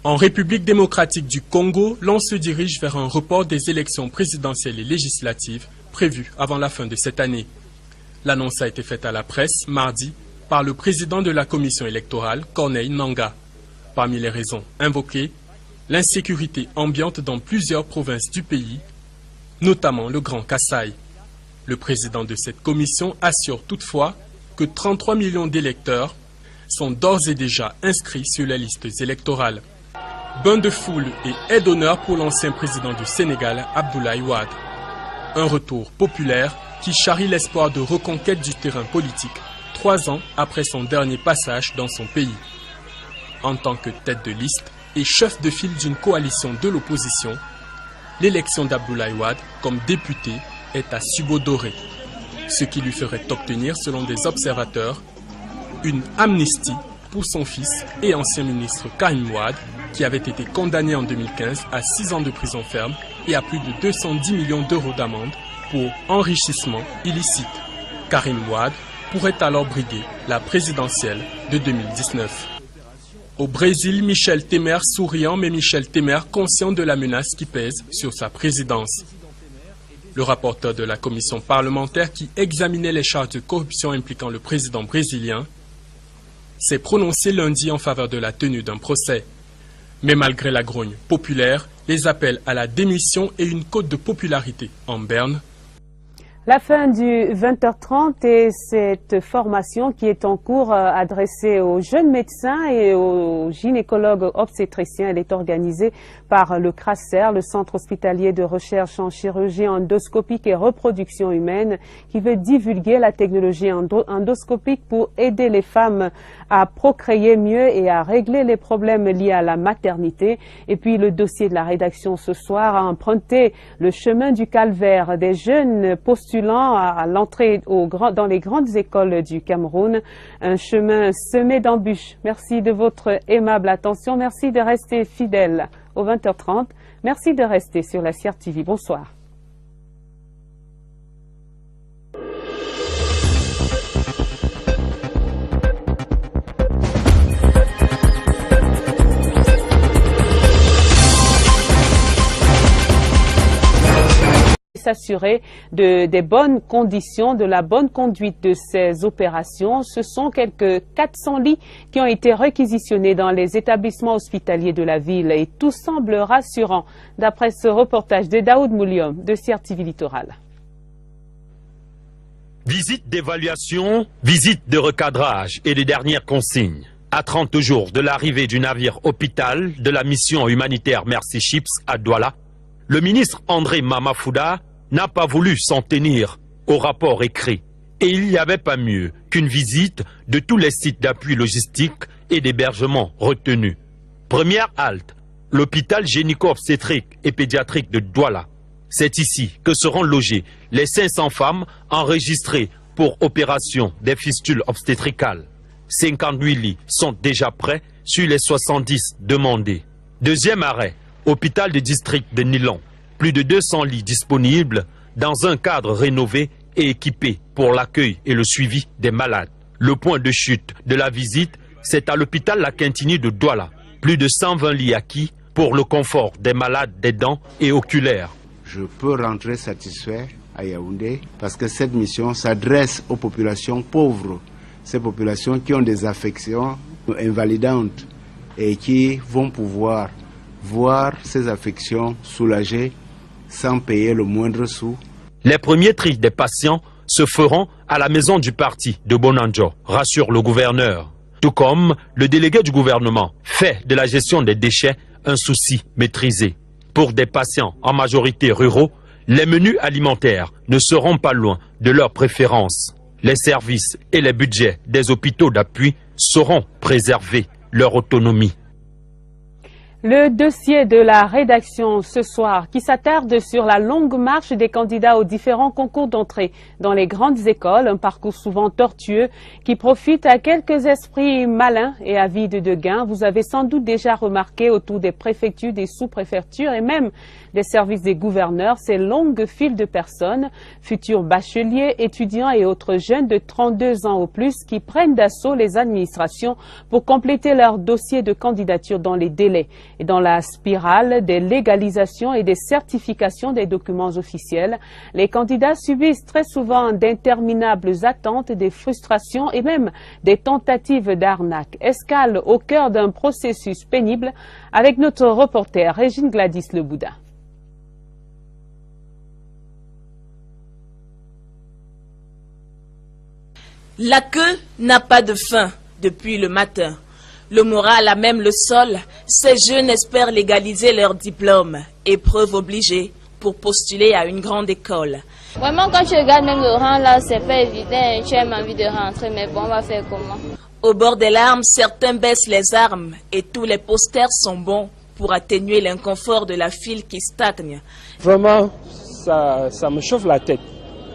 En République démocratique du Congo, l'on se dirige vers un report des élections présidentielles et législatives prévues avant la fin de cette année. L'annonce a été faite à la presse mardi par le président de la commission électorale, Corneille Nangaa. Parmi les raisons invoquées, l'insécurité ambiante dans plusieurs provinces du pays, notamment le Grand Kasaï. Le président de cette commission assure toutefois que 33 millions d'électeurs sont d'ores et déjà inscrits sur les listes électorales. Bain de foule et aide d'honneur pour l'ancien président du Sénégal, Abdoulaye Wade. Un retour populaire qui charrie l'espoir de reconquête du terrain politique 3 ans après son dernier passage dans son pays. En tant que tête de liste et chef de file d'une coalition de l'opposition, l'élection d'Abdoulaye Wade comme député est à subodorer, ce qui lui ferait obtenir, selon des observateurs, une amnistie pour son fils et ancien ministre Karim Wade, qui avait été condamné en 2015 à 6 ans de prison ferme et à plus de 210 millions d'euros d'amende pour enrichissement illicite. Karim Wade pourrait alors briguer la présidentielle de 2019. Au Brésil, Michel Temer souriant, mais Michel Temer conscient de la menace qui pèse sur sa présidence. Le rapporteur de la commission parlementaire qui examinait les charges de corruption impliquant le président brésilien s'est prononcé lundi en faveur de la tenue d'un procès. Mais malgré la grogne populaire, les appels à la démission et une cote de popularité en berne. La fin du 20h30 et cette formation qui est en cours adressée aux jeunes médecins et aux gynécologues obstétriciens, elle est organisée par le CRASER, le Centre hospitalier de recherche en chirurgie endoscopique et reproduction humaine, qui veut divulguer la technologie endoscopique pour aider les femmes à procréer mieux et à régler les problèmes liés à la maternité. Et puis le dossier de la rédaction ce soir a emprunté le chemin du calvaire des jeunes postulant à l'entrée dans les grandes écoles du Cameroun, un chemin semé d'embûches. Merci de votre aimable attention, merci de rester fidèle au 20h30, merci de rester sur la CIR TV. Bonsoir. S'assurer des bonnes conditions, de la bonne conduite de ces opérations. Ce sont quelques 400 lits qui ont été réquisitionnés dans les établissements hospitaliers de la ville et tout semble rassurant, d'après ce reportage de Daoud Mouliom de CIR TV Littoral. Visite d'évaluation, visite de recadrage et de dernières consignes. À 30 jours de l'arrivée du navire hôpital de la mission humanitaire Mercy Ships à Douala, le ministre André Mamafouda n'a pas voulu s'en tenir au rapport écrit. Et il n'y avait pas mieux qu'une visite de tous les sites d'appui logistique et d'hébergement retenus. Première halte, l'hôpital gynéco-obstétrique et pédiatrique de Douala. C'est ici que seront logées les 500 femmes enregistrées pour opération des fistules obstétricales. 58 lits sont déjà prêts sur les 70 demandés. Deuxième arrêt, hôpital de district de Nilon. Plus de 200 lits disponibles dans un cadre rénové et équipé pour l'accueil et le suivi des malades. Le point de chute de la visite, c'est à l'hôpital La Quintini de Douala. Plus de 120 lits acquis pour le confort des malades des dents et oculaires. Je peux rentrer satisfait à Yaoundé parce que cette mission s'adresse aux populations pauvres, ces populations qui ont des affections invalidantes et qui vont pouvoir voir ces affections soulagées sans payer le moindre sou. Les premiers tris des patients se feront à la maison du parti de Bonanjo, rassure le gouverneur. Tout comme le délégué du gouvernement fait de la gestion des déchets un souci maîtrisé. Pour des patients en majorité ruraux, les menus alimentaires ne seront pas loin de leurs préférences. Les services et les budgets des hôpitaux d'appui seront préservés, leur autonomie. Le dossier de la rédaction ce soir qui s'attarde sur la longue marche des candidats aux différents concours d'entrée dans les grandes écoles, un parcours souvent tortueux qui profite à quelques esprits malins et avides de gains. Vous avez sans doute déjà remarqué autour des préfectures, des sous-préfectures et même des services des gouverneurs ces longues files de personnes, futurs bacheliers, étudiants et autres jeunes de 32 ans ou plus qui prennent d'assaut les administrations pour compléter leur dossier de candidature dans les délais. Et dans la spirale des légalisations et des certifications des documents officiels, les candidats subissent très souvent d'interminables attentes, des frustrations et même des tentatives d'arnaque. Escale au cœur d'un processus pénible avec notre reporter Régine Gladys Lebouda. La queue n'a pas de fin depuis le matin. Le moral a même le sol. Ces jeunes espèrent légaliser leur diplôme, épreuve obligée pour postuler à une grande école. Vraiment, quand tu regardes même le rang là, c'est pas évident. Tu as même envie de rentrer, mais bon, on va faire comment? Au bord des larmes, certains baissent les armes et tous les posters sont bons pour atténuer l'inconfort de la file qui stagne. Vraiment, ça me chauffe la tête.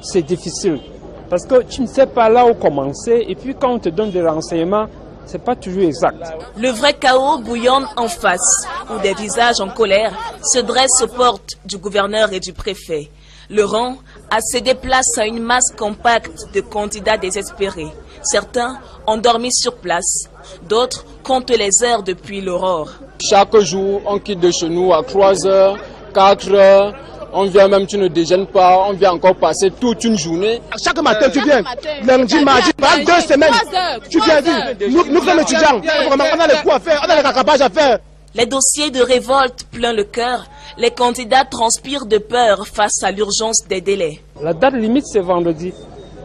C'est difficile parce que tu ne sais pas là où commencer et puis quand on te donne des renseignements, c'est pas toujours exact. Le vrai chaos bouillonne en face, où des visages en colère se dressent aux portes du gouverneur et du préfet. Le rang a cédé place à une masse compacte de candidats désespérés. Certains ont dormi sur place, d'autres comptent les heures depuis l'aurore. Chaque jour, on quitte de chez nous à 3 heures, 4 heures. On vient même, tu ne déjeunes pas, on vient encore passer toute une journée. Chaque matin, tu viens. Lundi, mardi, pendant 2 semaines, tu viens dire. Nous sommes étudiants, on a les coups à faire, on a les racabages à faire. Les dossiers de révolte plein le cœur. Les candidats transpirent de peur face à l'urgence des délais. La date limite, c'est vendredi.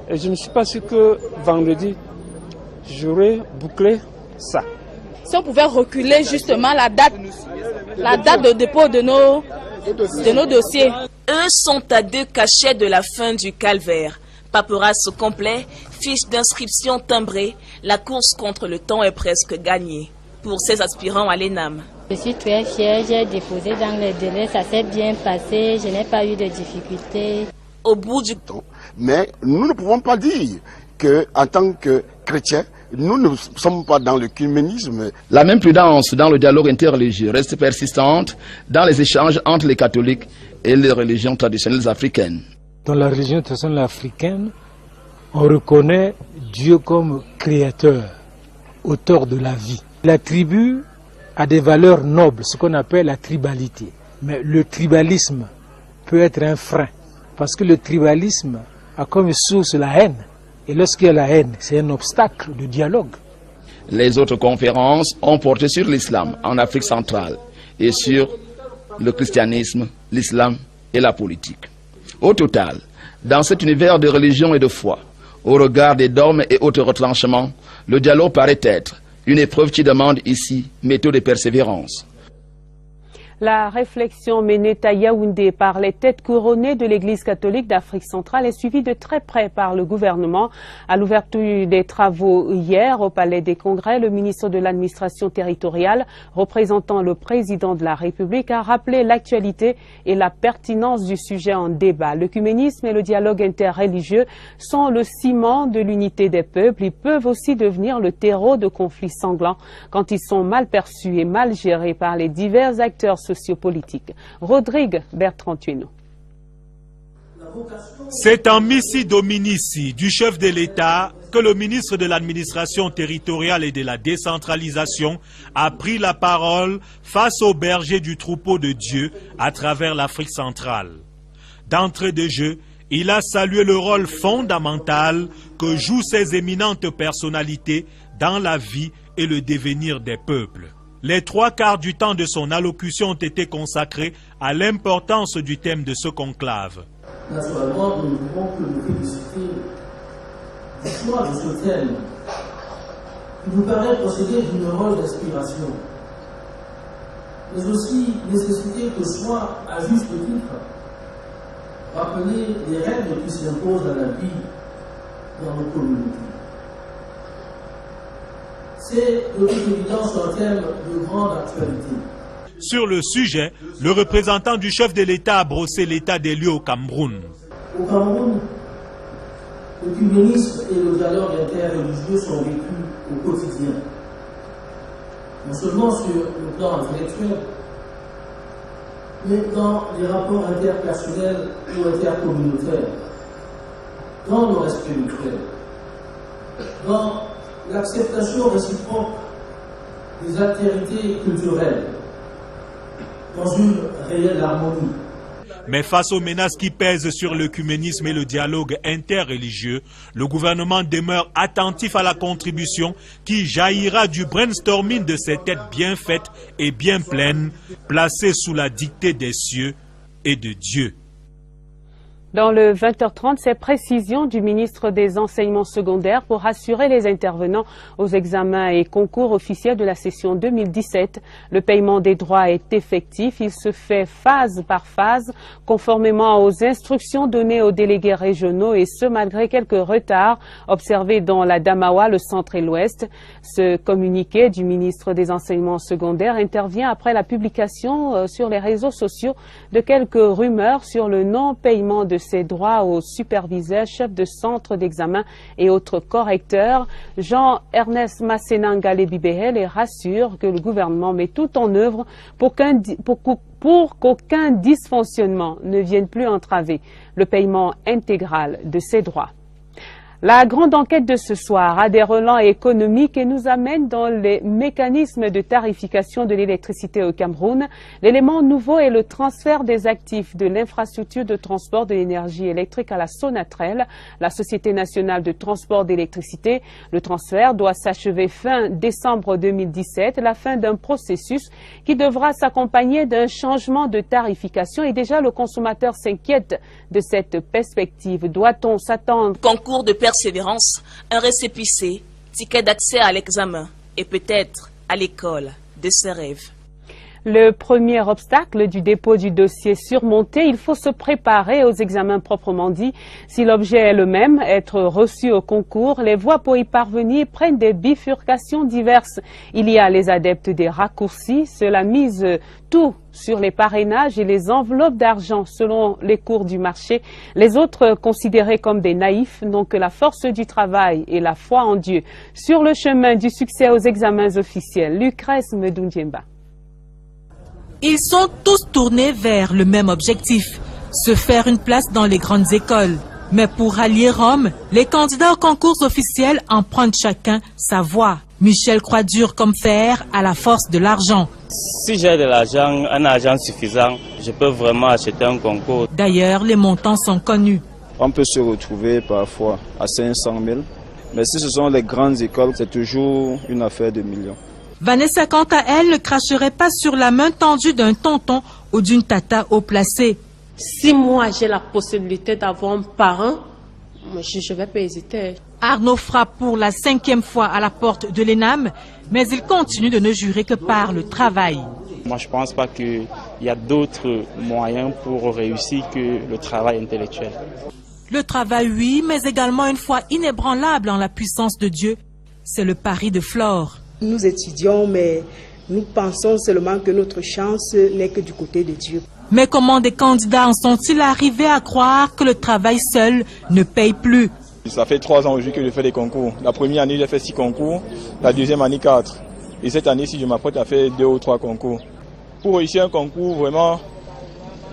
Et je ne suis pas sûr que vendredi, j'aurai bouclé ça. Si on pouvait reculer justement la date de dépôt de nos dossiers. Eux sont à 2 cachets de la fin du calvaire. Paperasse au complet, fiche d'inscription timbrée, la course contre le temps est presque gagnée. Pour ces aspirants à l'ENAM. Je suis très fière, j'ai déposé dans les délais, ça s'est bien passé, je n'ai pas eu de difficultés. Au bout du temps. Mais nous ne pouvons pas dire qu'en tant que chrétiens, nous ne sommes pas dans le communisme. La même prudence dans le dialogue interreligieux reste persistante dans les échanges entre les catholiques et les religions traditionnelles africaines. Dans la religion traditionnelle africaine, on reconnaît Dieu comme créateur, auteur de la vie. La tribu a des valeurs nobles, ce qu'on appelle la tribalité. Mais le tribalisme peut être un frein, parce que le tribalisme a comme source la haine. Et lorsqu'il y a la haine, c'est un obstacle de dialogue. Les autres conférences ont porté sur l'islam en Afrique centrale et sur le christianisme, l'islam et la politique. Au total, dans cet univers de religion et de foi, au regard des dogmes et autres retranchements, le dialogue paraît être une épreuve qui demande ici méthode et persévérance. La réflexion menée à Yaoundé par les têtes couronnées de l'Église catholique d'Afrique centrale est suivie de très près par le gouvernement. À l'ouverture des travaux hier au Palais des Congrès, le ministre de l'administration territoriale, représentant le président de la République, a rappelé l'actualité et la pertinence du sujet en débat. L'œcuménisme et le dialogue interreligieux sont le ciment de l'unité des peuples. Ils peuvent aussi devenir le terreau de conflits sanglants quand ils sont mal perçus et mal gérés par les divers acteurs sociopolitique. Rodrigue Bertrand Tueno. C'est en Missi Dominici du chef de l'État que le ministre de l'administration territoriale et de la décentralisation a pris la parole face aux bergers du troupeau de Dieu à travers l'Afrique centrale. D'entrée de jeu, il a salué le rôle fondamental que jouent ces éminentes personnalités dans la vie et le devenir des peuples. Les 3/4 du temps de son allocution ont été consacrés à l'importance du thème de ce conclave. Naturellement, nous ne pouvons que nous féliciter du choix de ce thème qui nous permet de procéder d'une rôle d'inspiration, mais aussi nécessiter que soit, à juste titre, rappeler les règles qui s'imposent à la vie dans nos communautés. C'est de toute évidence un thème de grande actualité. Sur le sujet, le représentant du chef de l'État a brossé l'état des lieux au Cameroun. Au Cameroun, l'œcuménisme et le dialogue interreligieux sont vécus au quotidien. Non seulement sur le plan intellectuel, mais dans les rapports interpersonnels ou intercommunautaires, dans le respect mutuel, dans l'acceptation réciproque des altérités culturelles, dans une réelle harmonie. Mais face aux menaces qui pèsent sur l'œcuménisme et le dialogue interreligieux, le gouvernement demeure attentif à la contribution qui jaillira du brainstorming de ces têtes bien faites et bien pleines, placées sous la dictée des cieux et de Dieu. Dans le 20h30, ces précisions du ministre des Enseignements secondaires pour rassurer les intervenants aux examens et concours officiels de la session 2017. Le paiement des droits est effectif. Il se fait phase par phase, conformément aux instructions données aux délégués régionaux, et ce, malgré quelques retards observés dans la Damawa, le centre et l'ouest. Ce communiqué du ministre des Enseignements secondaires intervient après la publication sur les réseaux sociaux de quelques rumeurs sur le non-paiement de ses droits aux superviseurs, chefs de centre d'examen et autres correcteurs. Jean-Ernest Masséna-Ngalé-Bibéhé les rassure que le gouvernement met tout en œuvre pour qu'aucun dysfonctionnement ne vienne plus entraver le paiement intégral de ses droits. La grande enquête de ce soir a des relents économiques et nous amène dans les mécanismes de tarification de l'électricité au Cameroun. L'élément nouveau est le transfert des actifs de l'infrastructure de transport de l'énergie électrique à la Sonatrel, la Société nationale de transport d'électricité. Le transfert doit s'achever fin décembre 2017, la fin d'un processus qui devra s'accompagner d'un changement de tarification, et déjà le consommateur s'inquiète de cette perspective. Doit-on s'attendre? Concours de persévérance, un récépissé, ticket d'accès à l'examen et peut-être à l'école de ses rêves. Le premier obstacle du dépôt du dossier surmonté, il faut se préparer aux examens proprement dit. Si l'objet est le même, être reçu au concours, les voies pour y parvenir prennent des bifurcations diverses. Il y a les adeptes des raccourcis, cela mise tout sur les parrainages et les enveloppes d'argent selon les cours du marché. Les autres, considérés comme des naïfs, n'ont que la force du travail et la foi en Dieu. Sur le chemin du succès aux examens officiels, Lucrèce Medundiemba. Ils sont tous tournés vers le même objectif, se faire une place dans les grandes écoles. Mais pour rallier Rome, les candidats aux concours officiels empruntent chacun sa voie. Michel croit dur comme fer à la force de l'argent. Si j'ai de l'argent, un argent suffisant, je peux vraiment acheter un concours. D'ailleurs, les montants sont connus. On peut se retrouver parfois à 500 000, mais si ce sont les grandes écoles, c'est toujours une affaire de millions. Vanessa, quant à elle, ne cracherait pas sur la main tendue d'un tonton ou d'une tata haut placée. Si moi j'ai la possibilité d'avoir un parrain, je ne vais pas hésiter. Arnaud frappe pour la 5e fois à la porte de l'ENAM, mais il continue de ne jurer que par le travail. Moi, je ne pense pas qu'il y a d'autres moyens pour réussir que le travail intellectuel. Le travail, oui, mais également une foi inébranlable en la puissance de Dieu. C'est le pari de Flore. Nous étudions, mais nous pensons seulement que notre chance n'est que du côté de Dieu. Mais comment des candidats en sont-ils arrivés à croire que le travail seul ne paye plus? Ça fait 3 ans aujourd'hui que je fais des concours. La première année, j'ai fait 6 concours. La deuxième année, 4. Et cette année-ci, je m'apprête à faire 2 ou 3 concours. Pour réussir un concours, vraiment,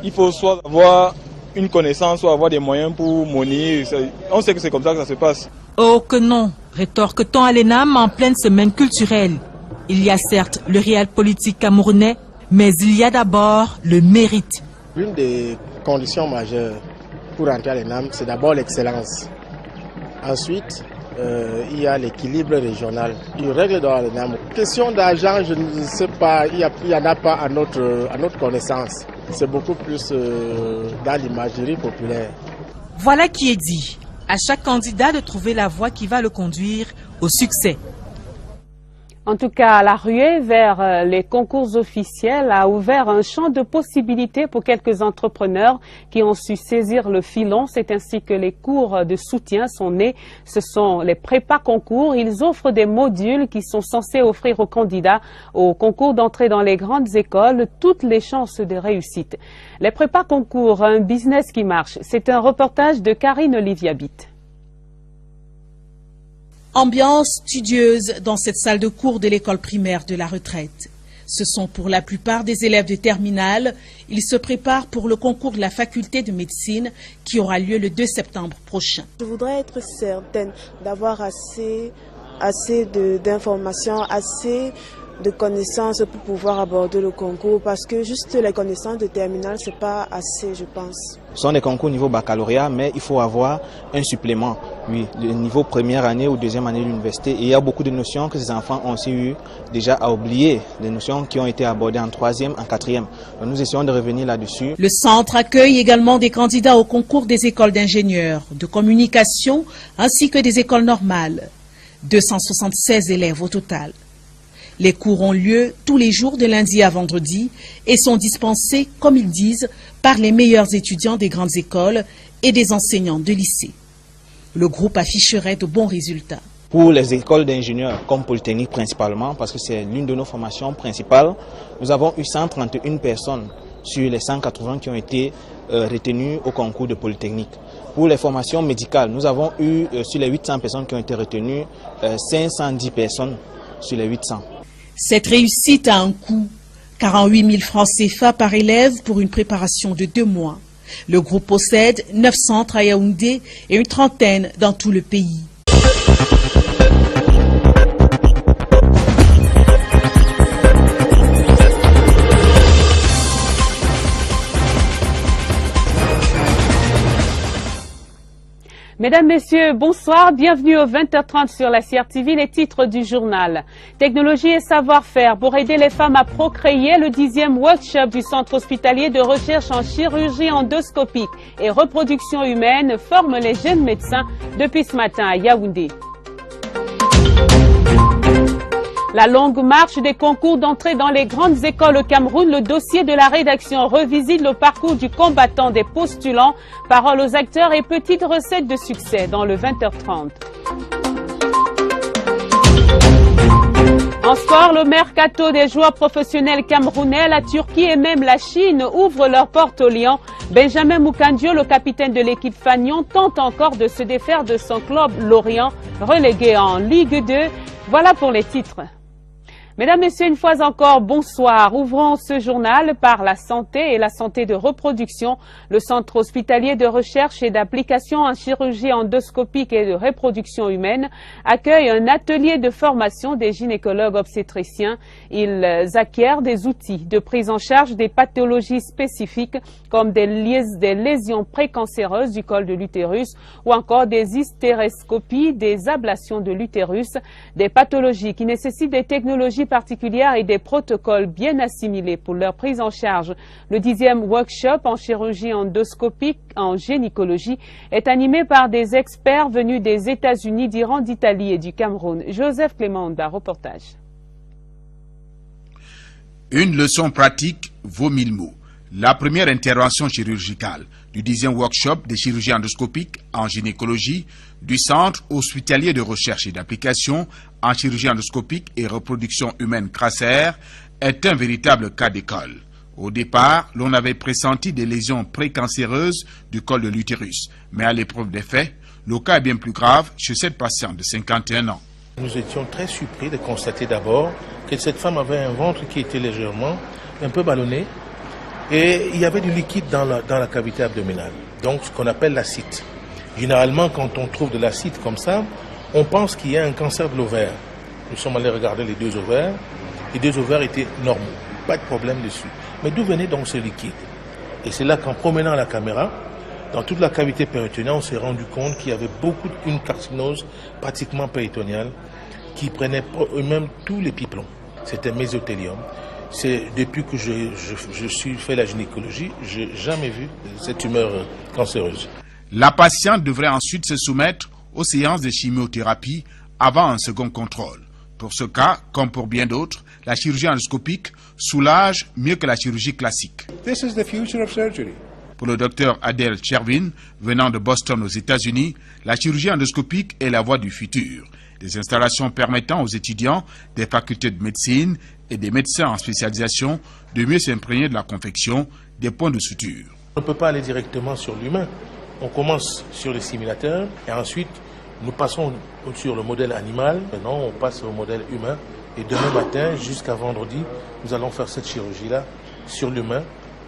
il faut soit avoir une connaissance, soit avoir des moyens pour monnayer. On sait que c'est comme ça que ça se passe. Oh que non, rétorque-t-on à l'ENAM en pleine semaine culturelle. Il y a certes le réel politique camerounais, mais il y a d'abord le mérite. L'une des conditions majeures pour entrer à l'ENAM, c'est d'abord l'excellence. Ensuite, il y a l'équilibre régional. Une règle dans l'ENAM. Question d'argent, je ne sais pas, il n'y en a pas à notre connaissance. C'est beaucoup plus dans l'imagerie populaire. Voilà qui est dit. À chaque candidat de trouver la voie qui va le conduire au succès. En tout cas, la ruée vers les concours officiels a ouvert un champ de possibilités pour quelques entrepreneurs qui ont su saisir le filon. C'est ainsi que les cours de soutien sont nés. Ce sont les prépa concours. Ils offrent des modules qui sont censés offrir aux candidats au concours d'entrée dans les grandes écoles toutes les chances de réussite. Les prépa concours, un business qui marche. C'est un reportage de Karine Oliviabit. Ambiance studieuse dans cette salle de cours de l'école primaire de la retraite. Ce sont pour la plupart des élèves de terminale. Ils se préparent pour le concours de la faculté de médecine qui aura lieu le 2 septembre prochain. Je voudrais être certaine d'avoir assez d'informations, assez de connaissances pour pouvoir aborder le concours, parce que juste les connaissances de terminale, c'est pas assez, je pense. Ce sont des concours niveau baccalauréat, mais il faut avoir un supplément. Oui, le niveau première année ou deuxième année de l'université. Et il y a beaucoup de notions que ces enfants ont aussi eu déjà à oublier, des notions qui ont été abordées en troisième, en quatrième. Donc nous essayons de revenir là-dessus. Le centre accueille également des candidats au concours des écoles d'ingénieurs, de communication, ainsi que des écoles normales. 276 élèves au total. Les cours ont lieu tous les jours de lundi à vendredi et sont dispensés, comme ils disent, par les meilleurs étudiants des grandes écoles et des enseignants de lycée. Le groupe afficherait de bons résultats. Pour les écoles d'ingénieurs, comme Polytechnique principalement, parce que c'est l'une de nos formations principales, nous avons eu 131 personnes sur les 180 qui ont été retenues au concours de Polytechnique. Pour les formations médicales, nous avons eu sur les 800 personnes qui ont été retenues, 510 personnes sur les 800. Cette réussite a un coût, 48 000 francs CFA par élève pour une préparation de 2 mois. Le groupe possède 9 centres à Yaoundé et une trentaine dans tout le pays. Mesdames, Messieurs, bonsoir. Bienvenue au 20h30 sur la CRTV, les titres du journal. Technologie et savoir-faire pour aider les femmes à procréer. Le 10e workshop du Centre hospitalier de recherche en chirurgie endoscopique et reproduction humaine forme les jeunes médecins depuis ce matin à Yaoundé. La longue marche des concours d'entrée dans les grandes écoles au Cameroun, le dossier de la rédaction revisite le parcours du combattant des postulants, paroles aux acteurs et petites recettes de succès dans le 20h30. En sport, le mercato des joueurs professionnels camerounais, la Turquie et même la Chine ouvrent leurs portes au Lion. Benjamin Mukandio, le capitaine de l'équipe Fagnon, tente encore de se défaire de son club Lorient, relégué en Ligue 2. Voilà pour les titres. Mesdames, Messieurs, une fois encore, bonsoir. Ouvrons ce journal par la santé et la santé de reproduction. Le Centre hospitalier de recherche et d'application en chirurgie endoscopique et de reproduction humaine accueille un atelier de formation des gynécologues obstétriciens. Ils acquièrent des outils de prise en charge des pathologies spécifiques comme des lésions précancéreuses du col de l'utérus ou encore des hystéroscopies, des ablations de l'utérus, des pathologies qui nécessitent des technologies particulières et des protocoles bien assimilés pour leur prise en charge. Le 10e workshop en chirurgie endoscopique en gynécologie est animé par des experts venus des États-Unis, d'Iran, d'Italie et du Cameroun. Joseph Clément, reportage. Une leçon pratique vaut 1000 mots. La première intervention chirurgicale du 10e workshop des chirurgies endoscopiques en gynécologie du Centre hospitalier de recherche et d'application en chirurgie endoscopique et reproduction humaine CRACER est un véritable cas d'école. Au départ, l'on avait pressenti des lésions précancéreuses du col de l'utérus, mais à l'épreuve des faits, le cas est bien plus grave chez cette patiente de 51 ans. Nous étions très surpris de constater d'abord que cette femme avait un ventre qui était légèrement un peu ballonné et il y avait du liquide dans la cavité abdominale, donc ce qu'on appelle l'acide. Généralement, quand on trouve de l'acide comme ça, on pense qu'il y a un cancer de l'ovaire. Nous sommes allés regarder les 2 ovaires. Les 2 ovaires étaient normaux, pas de problème dessus. Mais d'où venait donc ce liquide? Et c'est là qu'en promenant la caméra, dans toute la cavité péritonéale, on s'est rendu compte qu'il y avait une carcinose pratiquement péritoniale qui prenait même tous les pipelons. C'était mésothélium. C'est depuis que je suis fait la gynécologie, je n'ai jamais vu cette tumeur cancéreuse. La patiente devrait ensuite se soumettre aux séances de chimiothérapie avant un second contrôle. Pour ce cas, comme pour bien d'autres, la chirurgie endoscopique soulage mieux que la chirurgie classique. This is the future of surgery. Pour le docteur Adel Chervin, venant de Boston aux États-Unis, la chirurgie endoscopique est la voie du futur. Des installations permettant aux étudiants des facultés de médecine et des médecins en spécialisation de mieux s'imprégner de la confection des points de suture. On ne peut pas aller directement sur l'humain. On commence sur les simulateurs et ensuite nous passons sur le modèle animal. Maintenant on passe au modèle humain et demain matin jusqu'à vendredi, nous allons faire cette chirurgie-là sur l'humain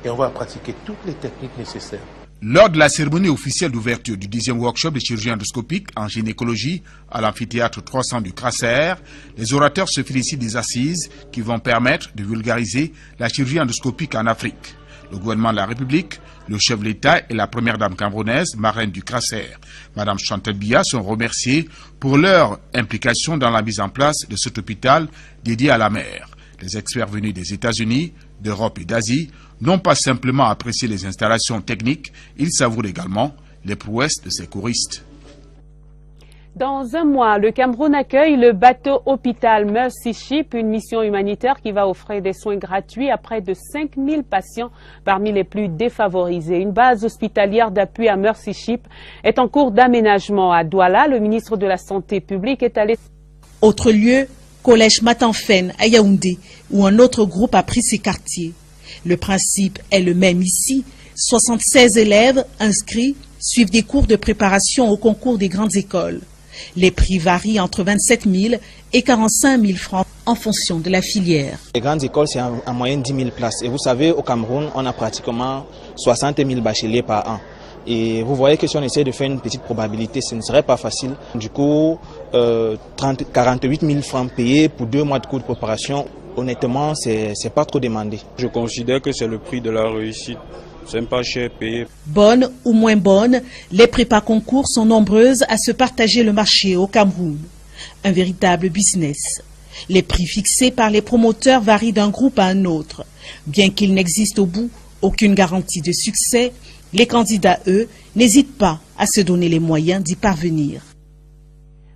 et on va pratiquer toutes les techniques nécessaires. Lors de la cérémonie officielle d'ouverture du 10e workshop de chirurgie endoscopique en gynécologie à l'amphithéâtre 300 du Crasser, les orateurs se félicitent des assises qui vont permettre de vulgariser la chirurgie endoscopique en Afrique. Le gouvernement de la République, le chef de l'État et la première dame camerounaise, marraine du Crasser, Madame Chantal Biya, sont remerciés pour leur implication dans la mise en place de cet hôpital dédié à la mère. Les experts venus des États-Unis, d'Europe et d'Asie n'ont pas simplement apprécié les installations techniques, ils savourent également les prouesses de ces choristes. Dans un mois, le Cameroun accueille le bateau hôpital Mercy Ship, une mission humanitaire qui va offrir des soins gratuits à près de 5000 patients parmi les plus défavorisés. Une base hospitalière d'appui à Mercy Ship est en cours d'aménagement à Douala. Le ministre de la Santé publique est allé... Autre lieu, Collège Matanfen à Yaoundé, où un autre groupe a pris ses quartiers. Le principe est le même ici. 76 élèves inscrits suivent des cours de préparation au concours des grandes écoles. Les prix varient entre 27 000 et 45 000 francs en fonction de la filière. Les grandes écoles, c'est en moyenne 10 000 places. Et vous savez, au Cameroun, on a pratiquement 60 000 bacheliers par an. Et vous voyez que si on essaie de faire une petite probabilité, ce ne serait pas facile. Du coup, 48 000 francs payés pour 2 mois de cours de préparation, honnêtement, c'est pas trop demandé. Je considère que c'est le prix de la réussite. C'est pas cher payé. Bonne ou moins bonne, les prépas concours sont nombreuses à se partager le marché au Cameroun. Un véritable business. Les prix fixés par les promoteurs varient d'un groupe à un autre. Bien qu'il n'existe au bout aucune garantie de succès, les candidats, eux, n'hésitent pas à se donner les moyens d'y parvenir.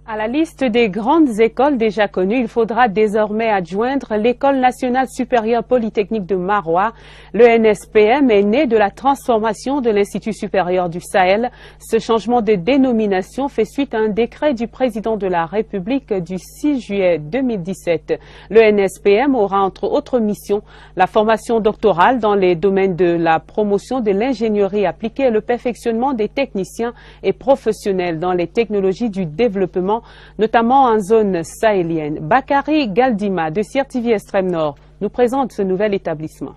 À la liste des grandes écoles déjà connues, il faudra désormais adjoindre l'École nationale supérieure polytechnique de Maroua. Le NSPM est né de la transformation de l'Institut supérieur du Sahel. Ce changement de dénomination fait suite à un décret du président de la République du 6 juillet 2017. Le NSPM aura entre autres missions la formation doctorale dans les domaines de la promotion de l'ingénierie appliquée et le perfectionnement des techniciens et professionnels dans les technologies du développement, notamment en zone sahélienne. Bakary Galdima de Sir TV Extrême Nord nous présente ce nouvel établissement.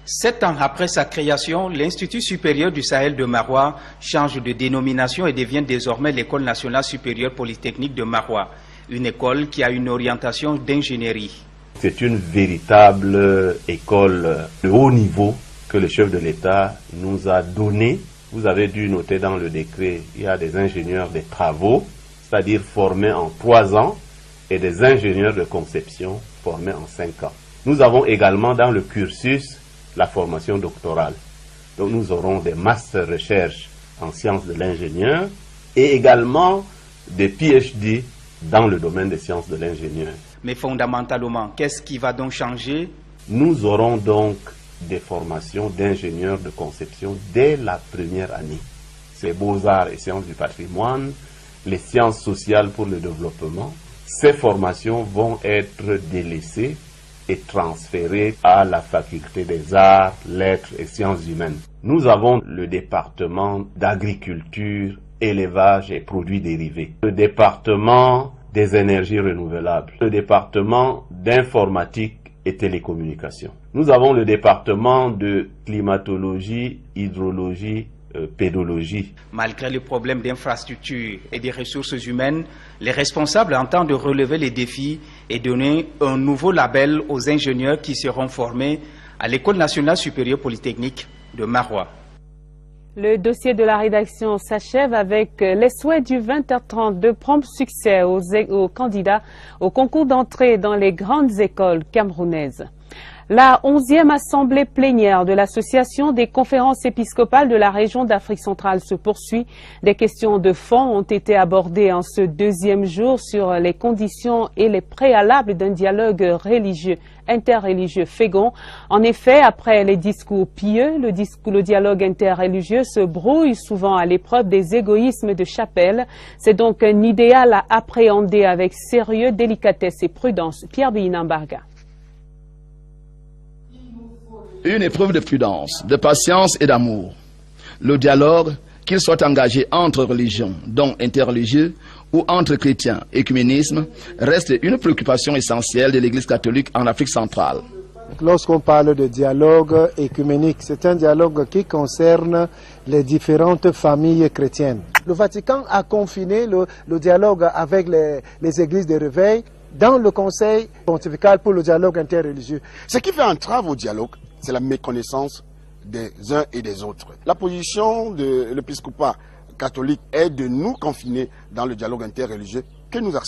7 ans après sa création, l'Institut supérieur du Sahel de Maroua change de dénomination et devient désormais l'École nationale supérieure polytechnique de Maroua, une école qui a une orientation d'ingénierie. C'est une véritable école de haut niveau que le chef de l'État nous a donnée. Vous avez dû noter dans le décret, il y a des ingénieurs des travaux, c'est-à-dire formés en 3 ans, et des ingénieurs de conception formés en 5 ans. Nous avons également dans le cursus la formation doctorale. Donc nous aurons des masters recherche en sciences de l'ingénieur et également des PhD dans le domaine des sciences de l'ingénieur. Mais fondamentalement, qu'est-ce qui va donc changer? Nous aurons donc des formations d'ingénieurs de conception dès la première année. C'est beaux-arts et sciences du patrimoine, les sciences sociales pour le développement. Ces formations vont être délaissées et transférées à la faculté des arts, lettres et sciences humaines. Nous avons le département d'agriculture, élevage et produits dérivés, le département des énergies renouvelables, le département d'informatique et télécommunications. Nous avons le département de climatologie, hydrologie, pédologie. Malgré les problèmes d'infrastructure et des ressources humaines, les responsables entendent relever les défis et donner un nouveau label aux ingénieurs qui seront formés à l'École nationale supérieure polytechnique de Maroua. Le dossier de la rédaction s'achève avec les souhaits du 20h30 de prompt succès aux candidats au concours d'entrée dans les grandes écoles camerounaises. La 11e assemblée plénière de l'Association des conférences épiscopales de la région d'Afrique centrale se poursuit. Des questions de fond ont été abordées en ce 2e jour sur les conditions et les préalables d'un dialogue religieux, interreligieux fécond. En effet, après les discours pieux, le dialogue interreligieux se brouille souvent à l'épreuve des égoïsmes de chapelle. C'est donc un idéal à appréhender avec sérieux, délicatesse et prudence. Pierre Binambarga. Une épreuve de prudence, de patience et d'amour. Le dialogue, qu'il soit engagé entre religions, dont interreligieux, ou entre chrétiens, écuménisme, reste une préoccupation essentielle de l'Église catholique en Afrique centrale. Lorsqu'on parle de dialogue écuménique, c'est un dialogue qui concerne les différentes familles chrétiennes. Le Vatican a confiné le dialogue avec les églises de réveil dans le Conseil pontifical pour le dialogue interreligieux. Ce qui fait entrave au dialogue, c'est la méconnaissance des uns et des autres. La position de l'épiscopat catholique est de nous confiner dans le dialogue interreligieux que nous acceptons.